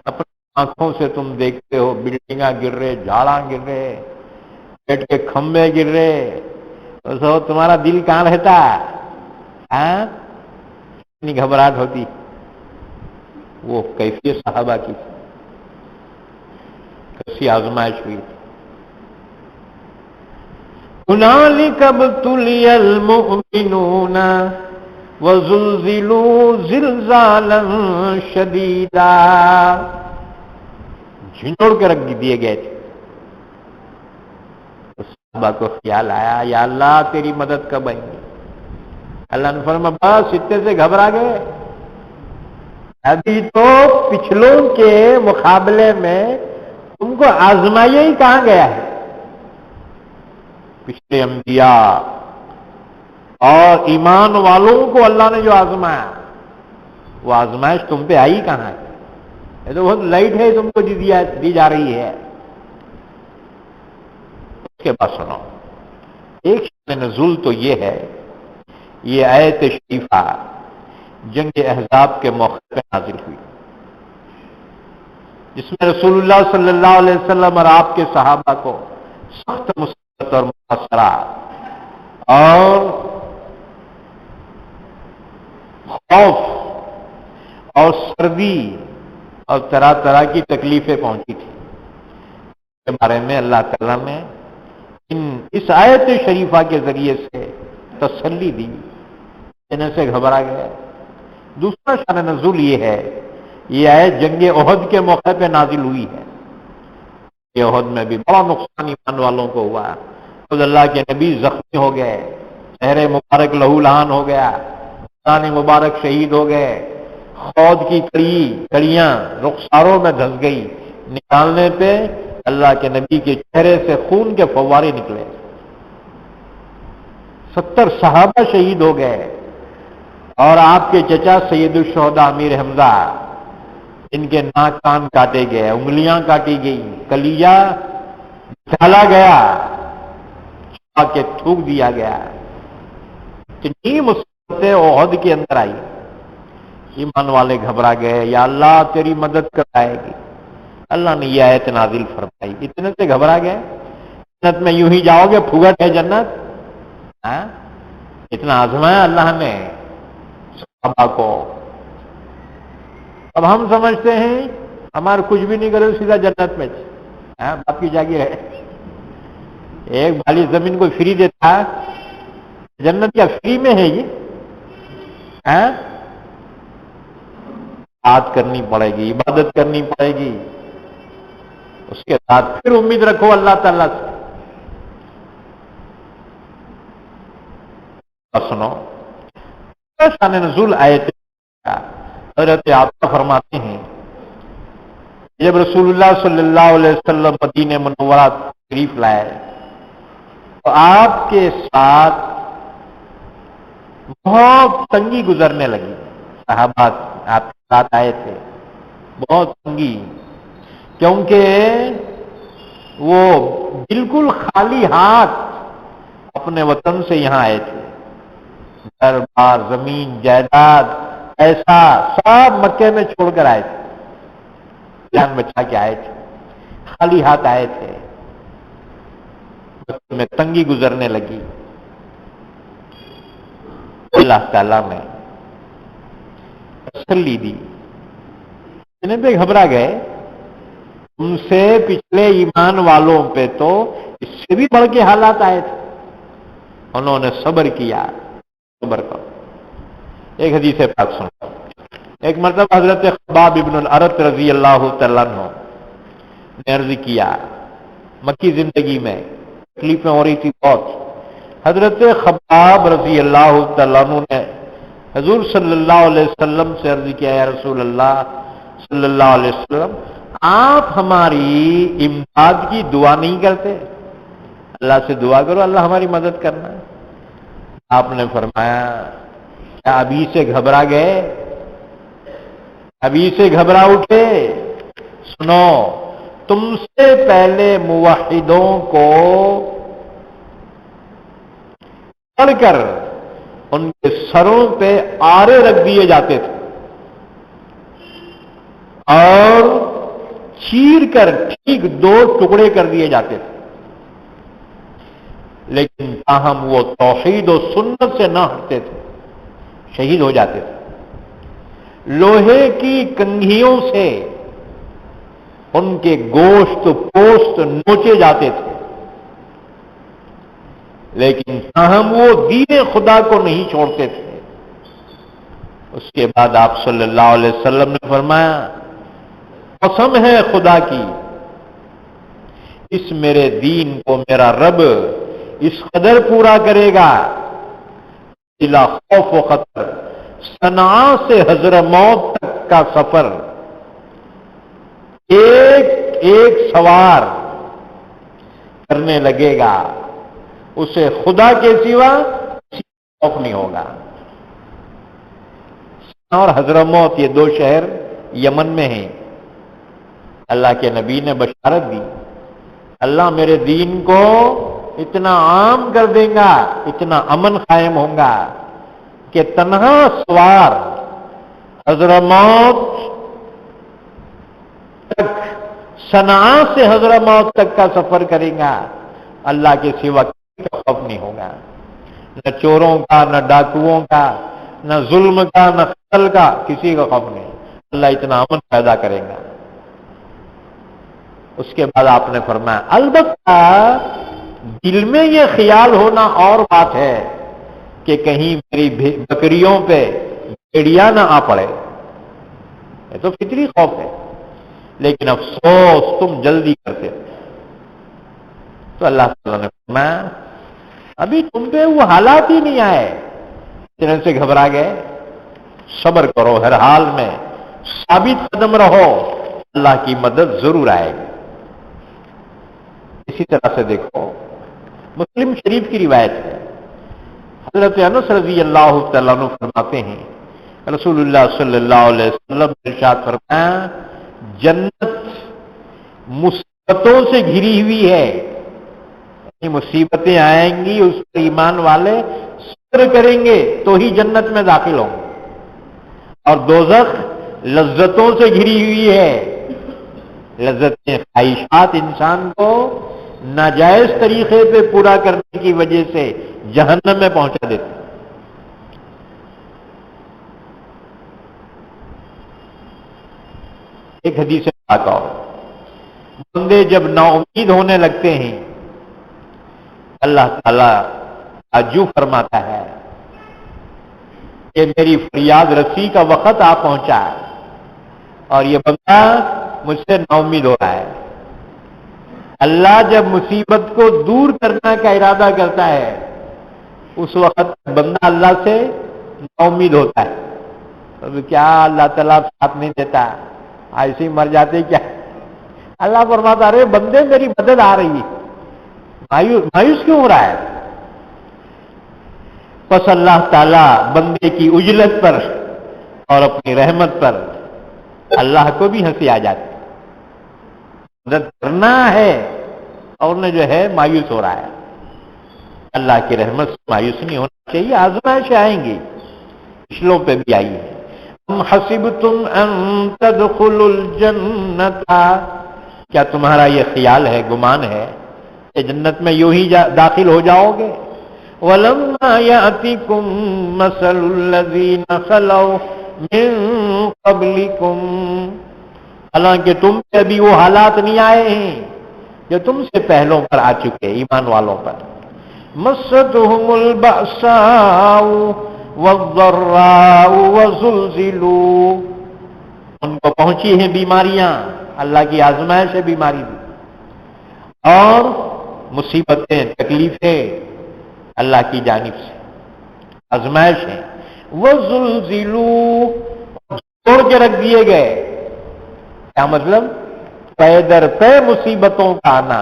اپنی آنکھوں سے تم دیکھتے ہو بلڈنگاں گر رہے، جھاڑاں گر رہے، پیٹ کے کھمبے گر رہے، تو تمہارا دل کہاں رہتا؟ اتنی گھبراہٹ ہوتی، وہ کیفیت صحابہ کی تھی، کیسی آزمائش ہوئی تھی۔ هُنَالِكَ ابْتُلِيَ الْمُؤْمِنُونَ وَزُلْزِلُوا زِلْزَالًا شَدِيدًا، جھنجھوڑ کے رکھ دیے گئے تھے۔ صحابہ کو خیال آیا یا اللہ تیری مدد کب آئے گی؟ اللہ نے فرمایا بس اتنے سے گھبرا گئے، ابھی تو پچھلوں کے مقابلے میں تم کو آزمایا ہی کہاں گیا ہے۔ پچھلے انبیاء اور ایمان والوں کو اللہ نے جو آزمایا وہ آزمائش تم پہ آئی کہاں ہے؟ یہ تو بہت لائٹ ہے تم کو دی جا رہی ہے۔ اس کے بعد سنو، ایک شأن نزول تو یہ ہے، یہ آیت شریفہ جنگ احزاب کے موقع پہ نازل ہوئی، جس میں رسول اللہ صلی اللہ علیہ وسلم اور آپ کے صحابہ کو سخت مصیبت اور محاصرہ اور خوف اور سردی اور طرح طرح کی تکلیفیں پہنچی تھی۔ اس کے بارے میں اللہ تعالیٰ نے اس آیت شریفہ کے ذریعے سے تسلی دی، ان سے گھبرا گئے۔ دوسرا شأن نزول یہ ہے، یہ آیت جنگ احد کے موقع پہ نازل ہوئی ہے۔ یہ احد میں بھی بڑا نقصان ایمان والوں کو ہوا، خود اللہ کے نبی زخمی ہو گئے، چہرے مبارک لہو لہان ہو گیا، بدن مبارک شہید ہو گئے، خود کی کڑیاں رخساروں میں دھس گئی، نکالنے پہ اللہ کے نبی کے چہرے سے خون کے فوارے نکلے، 70 صحابہ شہید ہو گئے، اور آپ کے چچا سید الشہداء امیر حمزہ، ان کے ناک کان کاٹے گئے، انگلیاں کاٹی گئی، کلیجہ ڈالا گیا، چھپا کے تھوک دیا گیا۔ اتنی مصیبتیں احد کے اندر آئی، ایمان والے گھبرا گئے، یا اللہ تیری مدد کر آئے گی؟ اللہ نے یہ آیت نازل فرمائی، اتنے سے گھبرا گئے؟ جنت میں یوں ہی جاؤ گے، پھگٹ ہے جنت؟ اتنا آزمایا اللہ نے صحابہ کو۔ اب ہم سمجھتے ہیں ہمارا کچھ بھی نہیں کرے سیدھا جنت میں، باپ کی جاگیر ہے۔ ایک بھالی زمین کو فری دیتا، جنت کیا فری میں ہے یہ؟ بات کرنی پڑے گی، عبادت کرنی پڑے گی، اس کے ساتھ پھر امید رکھو اللہ تعالیٰ سے۔ سنو، شأن نزول آیت حضرت عطا فرماتے ہیں، جب رسول اللہ صلی اللہ علیہ وسلم مدینہ منورہ تشریف لائے تو آپ کے ساتھ بہت تنگی گزرنے لگی۔ صحابہ آپ کے ساتھ آئے تھے، بہت تنگی، کیونکہ وہ بالکل خالی ہاتھ اپنے وطن سے یہاں آئے تھے، گھر بار زمین جائیداد ایسا سب مکے میں چھوڑ کر آئے تھے، جان بچا کے آئے تھے، خالی ہاتھ آئے تھے، میں تنگی گزرنے لگی۔ اللہ تعالیٰ نے تسلی دی، انہیں پہ گھبرا گئے، ان سے پچھلے ایمان والوں پہ تو اس سے بھی بڑھ کے حالات آئے تھے، انہوں نے صبر کیا، صبر کرو۔ ایک حدیث پاک سنو، ایک مرتبہ حضرت خباب ابن الارت رضی اللہ تعالیٰ عنہ نے عرض کیا، مکی زندگی میں تکلیفیں ہو رہی تھی بہت، حضرت خباب رضی اللہ تعالیٰ عنہ نے حضور صلی اللہ علیہ وسلم سے عرض کیا، یا رسول اللہ صلی اللہ علیہ وسلم، آپ ہماری امداد کی دعا نہیں کرتے؟ اللہ سے دعا کرو، اللہ ہماری مدد کرنا ہے۔ آپ نے فرمایا، کیا ابھی سے گھبرا گئے؟ ابھی سے گھبرا اٹھے؟ سنو، تم سے پہلے موحدوں کو پڑھ کر ان کے سروں پہ آرے رکھ دیے جاتے تھے اور چیر کر ٹھیک 2 ٹکڑے کر دیے جاتے تھے، لیکن تاہم وہ توحید و سنت سے نہ ہٹتے تھے، شہید ہو جاتے تھے۔ لوہے کی کنگھیوں سے ان کے گوشت پوست نوچے جاتے تھے، لیکن تاہم وہ دین خدا کو نہیں چھوڑتے تھے۔ اس کے بعد آپ صلی اللہ علیہ وسلم نے فرمایا، قسم ہے خدا کی، اس میرے دین کو میرا رب اس قدر پورا کرے گا، بلا خوف و خطر، صنعاء سے حضرموت تک کا سفر ایک ایک سوار کرنے لگے گا، اسے خدا کے سوا خوف نہیں ہوگا۔ اور حضرموت یہ 2 شہر یمن میں ہیں۔ اللہ کے نبی نے بشارت دی، اللہ میرے دین کو اتنا عام کر دے گا، اتنا امن قائم ہوگا کہ تنہا سوار حضرموت تک، صنعاء سے حضرموت تک کا سفر کرے گا، اللہ کے سوا کسی کا خوف نہیں ہوگا، نہ چوروں کا، نہ ڈاکوؤں کا، نہ ظلم کا، نہ قتل کا، کسی کا خوف نہیں۔ اللہ اتنا امن پیدا کرے گا۔ اس کے بعد آپ نے فرمایا البتہ دل میں یہ خیال ہونا اور بات ہے کہ کہیں میری بکریوں پہ بھیڑیا نہ آ پڑے، یہ تو فطری خوف ہے، لیکن افسوس تم جلدی کرتے ہو۔ تو اللہ تعالیٰ نے فرمایا ابھی تم پہ وہ حالات ہی نہیں آئے، طرح سے گھبرا گئے، صبر کرو، ہر حال میں ثابت قدم رہو، اللہ کی مدد ضرور آئے گی۔ اسی طرح سے دیکھو مسلم شریف کی روایت ہے، حضرت انس رضی اللہ تعالیٰ عنہ فرماتے ہیں رسول اللہ صلی اللہ علیہ وسلم نے ارشاد فرمایا جنت مصیبتوں سے گھری ہوئی ہے، مصیبتیں آئیں گی، اس پر ایمان والے صبر کریں گے تو ہی جنت میں داخل ہوں گے، اور دوزخ لذتوں سے گھری ہوئی ہے، لذتیں، خواہشات انسان کو ناجائز طریقے پہ پورا کرنے کی وجہ سے جہنم میں پہنچا دیتے ہیں۔ ایک حدیث پاک اور بندے جب نا امید ہونے لگتے ہیں اللہ تعالیٰ تعجب فرماتا ہے کہ میری فریاد رسی کا وقت آ پہنچا ہے اور یہ بندہ مجھ سے نا امید ہو رہا ہے۔ اللہ جب مصیبت کو دور کرنے کا ارادہ کرتا ہے اس وقت بندہ اللہ سے نا امید ہوتا ہے، تو کیا اللہ تعالیٰ ساتھ نہیں دیتا، ایسے ہی مر جاتے کیا؟ اللہ فرماتا رہے بندے میری مدد آ رہی ہے، مایوس کیوں ہو رہا ہے؟ پس اللہ تعالیٰ بندے کی عجلت پر اور اپنی رحمت پر اللہ کو بھی ہنسی آ جاتی، مدد کرنا ہے اور نے جو ہے مایوس ہو رہا ہے۔ اللہ کی رحمت سے مایوس نہیں ہونا چاہیے، آزمائش آئیں گی، پچھلوں پہ بھی آئی ہے۔ ام حسبتم ان تدخلوا الجنت، کیا تمہارا یہ خیال ہے، گمان ہے کہ جنت میں یوں ہی داخل ہو جاؤ گے؟ وَلَمَّا يَأْتِكُمْ مَثَلُ الَّذِينَ خَلَوْا مِن قَبْلِكُمْ، حالانکہ تم پہ بھی وہ حالات نہیں آئے ہیں جو تم سے پہلوں پر آ چکے ایمان والوں پر۔ مَسَّتْهُمُ الْبَأْسَاءُ وَالضَّرَّاءُ وَزُلْزِلُوا، ان کو پہنچی ہیں بیماریاں، اللہ کی آزمائش ہے بیماری بھی، اور مصیبتیں، تکلیفیں اللہ کی جانب سے آزمائش ہیں۔ وَزُلْزِلُوا، چھوڑ کے رکھ دیے گئے، کیا مطلب؟ پے در پے مصیبتوں کا آنا،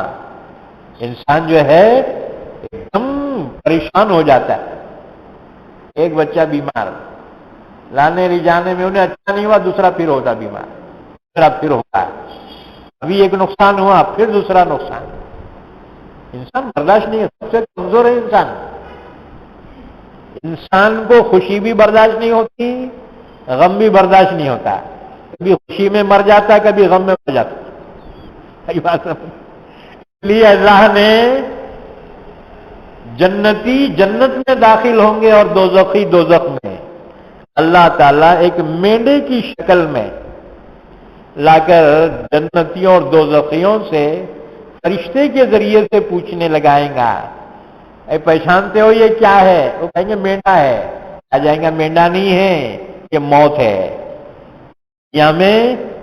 انسان جو ہے ایک دم پریشان ہو جاتا ہے۔ ایک بچہ بیمار، لانے لے جانے میں انہیں اچھا نہیں ہوا، دوسرا پھر ہوتا بیمار، دوسرا پھر ہوتا ہے، ابھی ایک نقصان ہوا پھر دوسرا نقصان۔ انسان برداشت نہیں ہے، سب سے کمزور ہے انسان۔ انسان کو خوشی بھی برداشت نہیں ہوتی، غم بھی برداشت نہیں ہوتا، کبھی خوشی میں مر جاتا ہے، کبھی غم میں مر جاتا ہے۔ اس لیے اللہ نے جنتی جنت میں داخل ہوں گے اور دوزخی دوزخ میں، اللہ تعالیٰ ایک مینڈے کی شکل میں لا کر جنتیوں اور دوزخیوں سے فرشتے کے ذریعے سے پوچھنے لگائیں گا، اے پہچانتے ہو یہ کیا ہے؟ وہ کہیں گے مینڈا ہے، آ جائیں گا مینڈا نہیں ہے، یہ موت ہے، دنیا میں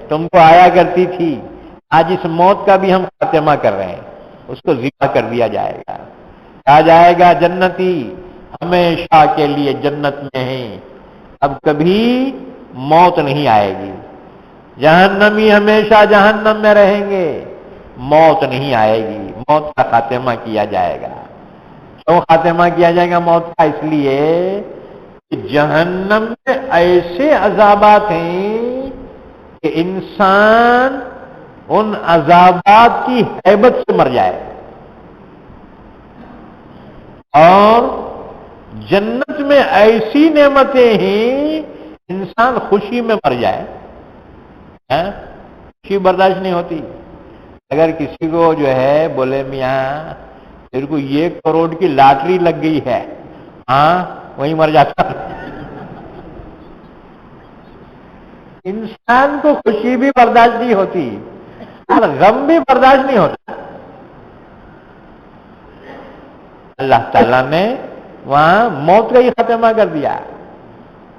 تم کو آیا کرتی تھی، آج اس موت کا بھی ہم خاتمہ کر رہے ہیں، اس کو ذبح کر دیا جائے گا، کہا جائے گا جنتی ہمیشہ کے لیے جنت میں ہیں، اب کبھی موت نہیں آئے گی، جہنمی ہمیشہ جہنم میں رہیں گے، موت نہیں آئے گی، موت کا خاتمہ کیا جائے گا۔ کیوں خاتمہ کیا جائے گا موت کا؟ اس لیے کہ جہنم میں ایسے عذابات ہیں کہ انسان ان عذابات کی ہیبت سے مر جائے، اور جنت میں ایسی نعمتیں ہیں انسان خوشی میں مر جائے. خوشی برداشت نہیں ہوتی. اگر کسی کو جو ہے بولے میاں تیرے کو 1 کروڑ کی لاٹری لگ گئی ہے، وہیں مر جاتا. انسان کو خوشی بھی برداشت نہیں ہوتی اور غم بھی برداشت نہیں ہوتا. اللہ تعالیٰ نے وہاں موت کا ہی ختمہ کر دیا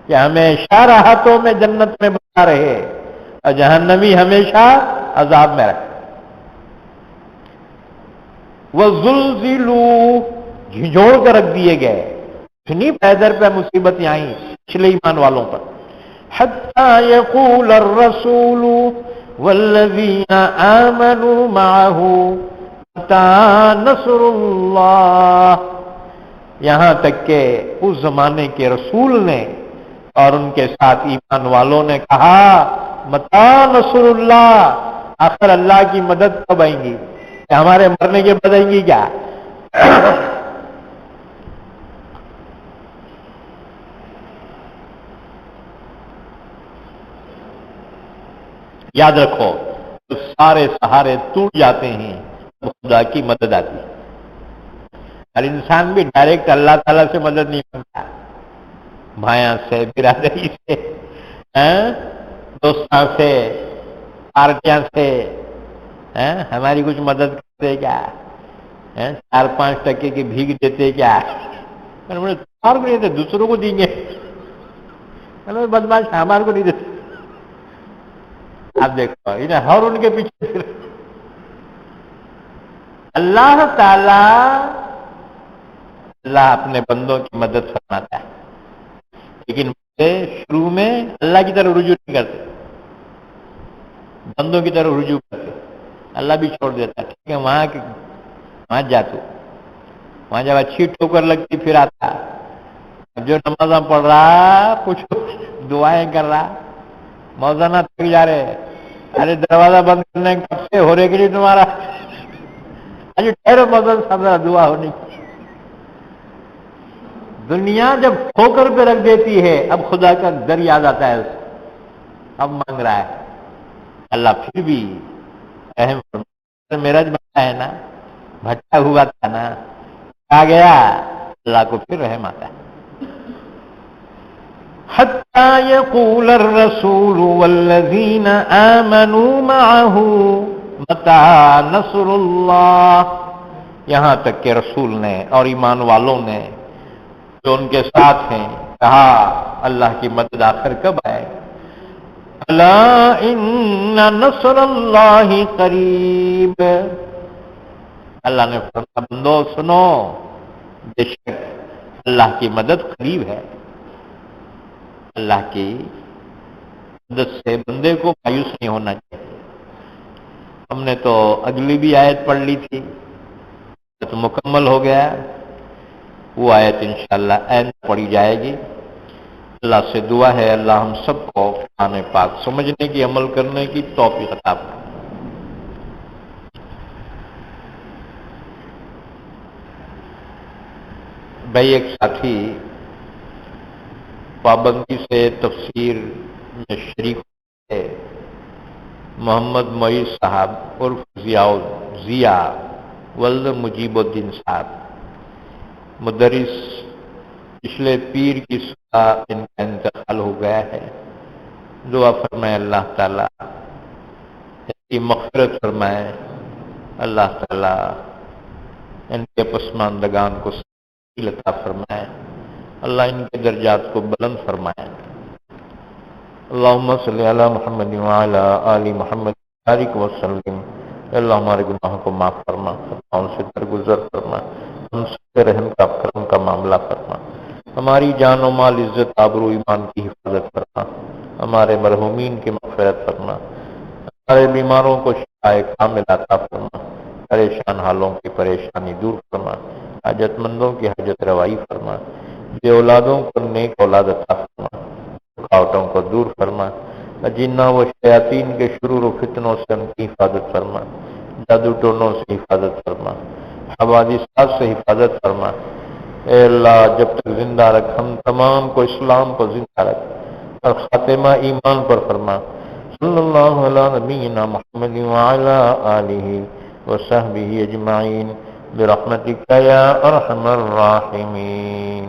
کہ ہمیشہ راحتوں میں جنت میں بنا رہے اور جہنمی ہمیشہ عذاب میں رکھے. وَزُلْزِلُوا جھنجھوڑ کر رکھ دیے گئے. اتنی پیدر پہ مصیبتیں آئیں پچھلے ایمان والوں پر. حَتَّى يَقُولَ الرَّسُولُ وَالَّذِينَ آمَنُوا مَعَهُ مَتَىٰ نَصْرُ اللَّهِ، یہاں تک کہ اس زمانے کے رسول نے اور ان کے ساتھ ایمان والوں نے کہا مَتَىٰ نَصْرُ اللَّهِ، آخر اللہ کی مدد کب آئیں گی؟ کہ ہمارے مرنے کے بعد آئیں گی کیا؟ یاد رکھو تو سارے سہارے ٹوٹ جاتے ہیں تو خدا کی مدد آتی ہے. اور انسان بھی ڈائریکٹ اللہ تعالیٰ سے مدد نہیں مانگتا، بھائیاں سے، برادری سے، دوستوں سے، پارٹیاں سے. ہماری کچھ مدد کرتے کیا؟ 4-5% کی بھیگ دیتے کیا؟ اور کو نہیں دیتے، دوسروں کو دیں گے. بدماش ہمارے کو نہیں دیتے. آپ دیکھو انہیں ہر ان کے پیچھے. اللہ اپنے بندوں کی مدد فرماتا ہے، لیکن شروع میں اللہ کی طرف رجوع نہیں کرتے، بندوں کی طرف رجوع کرتے. اللہ بھی چھوڑ دیتا ہے، ٹھیک ہے وہاں جا تو، وہاں جب اچھی ٹھوکر لگتی پھر آتا. جو نمازاں پڑھ رہا، کچھ دعائیں کر رہا، موزانہ تھک جا رہے. ارے دروازہ بند کرنے کب سے ہو رہے کے لیے تمہارا؟ ارے ٹھہرو موزن سب دعا ہونی. دنیا جب ٹھوکر پہ رکھ دیتی ہے، اب خدا کا در یاد آتا ہے، اب مانگ رہا ہے. اللہ پھر بھی رحم فرماتا. میرا جو بندہ ہے نا، بھٹکا ہوا تھا نا، آ گیا، اللہ کو پھر رحم آتا ہے. حَتَّى يَقُولَ الرَّسُولُ وَالَّذِينَ آمَنُوا مَعَهُ مَتَىٰ نَصْرُ اللَّهِ، یہاں تک کہ رسول نے اور ایمان والوں نے جو ان کے ساتھ ہیں کہا اللہ کی مدد آخر کب آئے؟ أَلَا إِنَّ نَصْرَ اللَّهِ قَرِيبٌ، اللہ نے فرمایا بندو سنو، بے شک اللہ کی مدد قریب ہے. اللہ کی مدد سے بندے کو مایوس نہیں ہونا چاہیے. ہم نے تو اگلی بھی آیت پڑھ لی تھی تو مکمل ہو گیا. وہ آیت انشاءاللہ عین پڑھی جائے گی. اللہ سے دعا ہے اللہ ہم سب کو قرآن پاک سمجھنے کی، عمل کرنے کی توفیق عطا فرمائے. بھائی ایک ساتھی پابندی سے تفسیر میں شریک ہے، محمد معیز صاحب عرف ضیاء ولد مجیب الدین صاحب، مدرس، پچھلے پیر کی صبح ان کا انتقال ہو گیا ہے. دعا فرمائے اللہ تعالیٰ ان کی مغفرت فرمائے، اللہ تعالیٰ ان کے پسماندگان کو صحیح عطا فرمائے، اللہ ان کے درجات کو بلند فرمائے. اللہم صلی علی محمد وعلی آل محمد بارک وسلم. اللہ ہمارے گناہوں کو معاف فرما، خطاؤں سے درگزر فرما، ہم سب سے رحم کا کرم کا معاملہ فرما، ہماری جان و مال، عزت، آبرو، ایمان کی حفاظت فرما، ہمارے مرحومین کی مغفرت فرما، ہمارے بیماروں کو شفائے کامل عطا فرما، پریشان حالوں کی پریشانی دور فرما، حاجت مندوں کی حاجت روائی فرما، بے اولادوں کو نیک اولاد عطا فرما، رکاوٹوں کو دور فرما، جنہ و شیاطین کے شرور و فتنوں سے ان کی حفاظت فرما، جادو ٹونوں سے حفاظت فرما، حوادثات سے حفاظت فرما۔ اے اللہ جب تک زندہ رکھ، ہم تمام کو اسلام کو زندہ رکھ اور خاتمہ ایمان پر فرما۔ صلی اللہ علی نبینا محمد وعلی آلہ وصحبہ اجمعین برحمتک یا ارحم الراحمین۔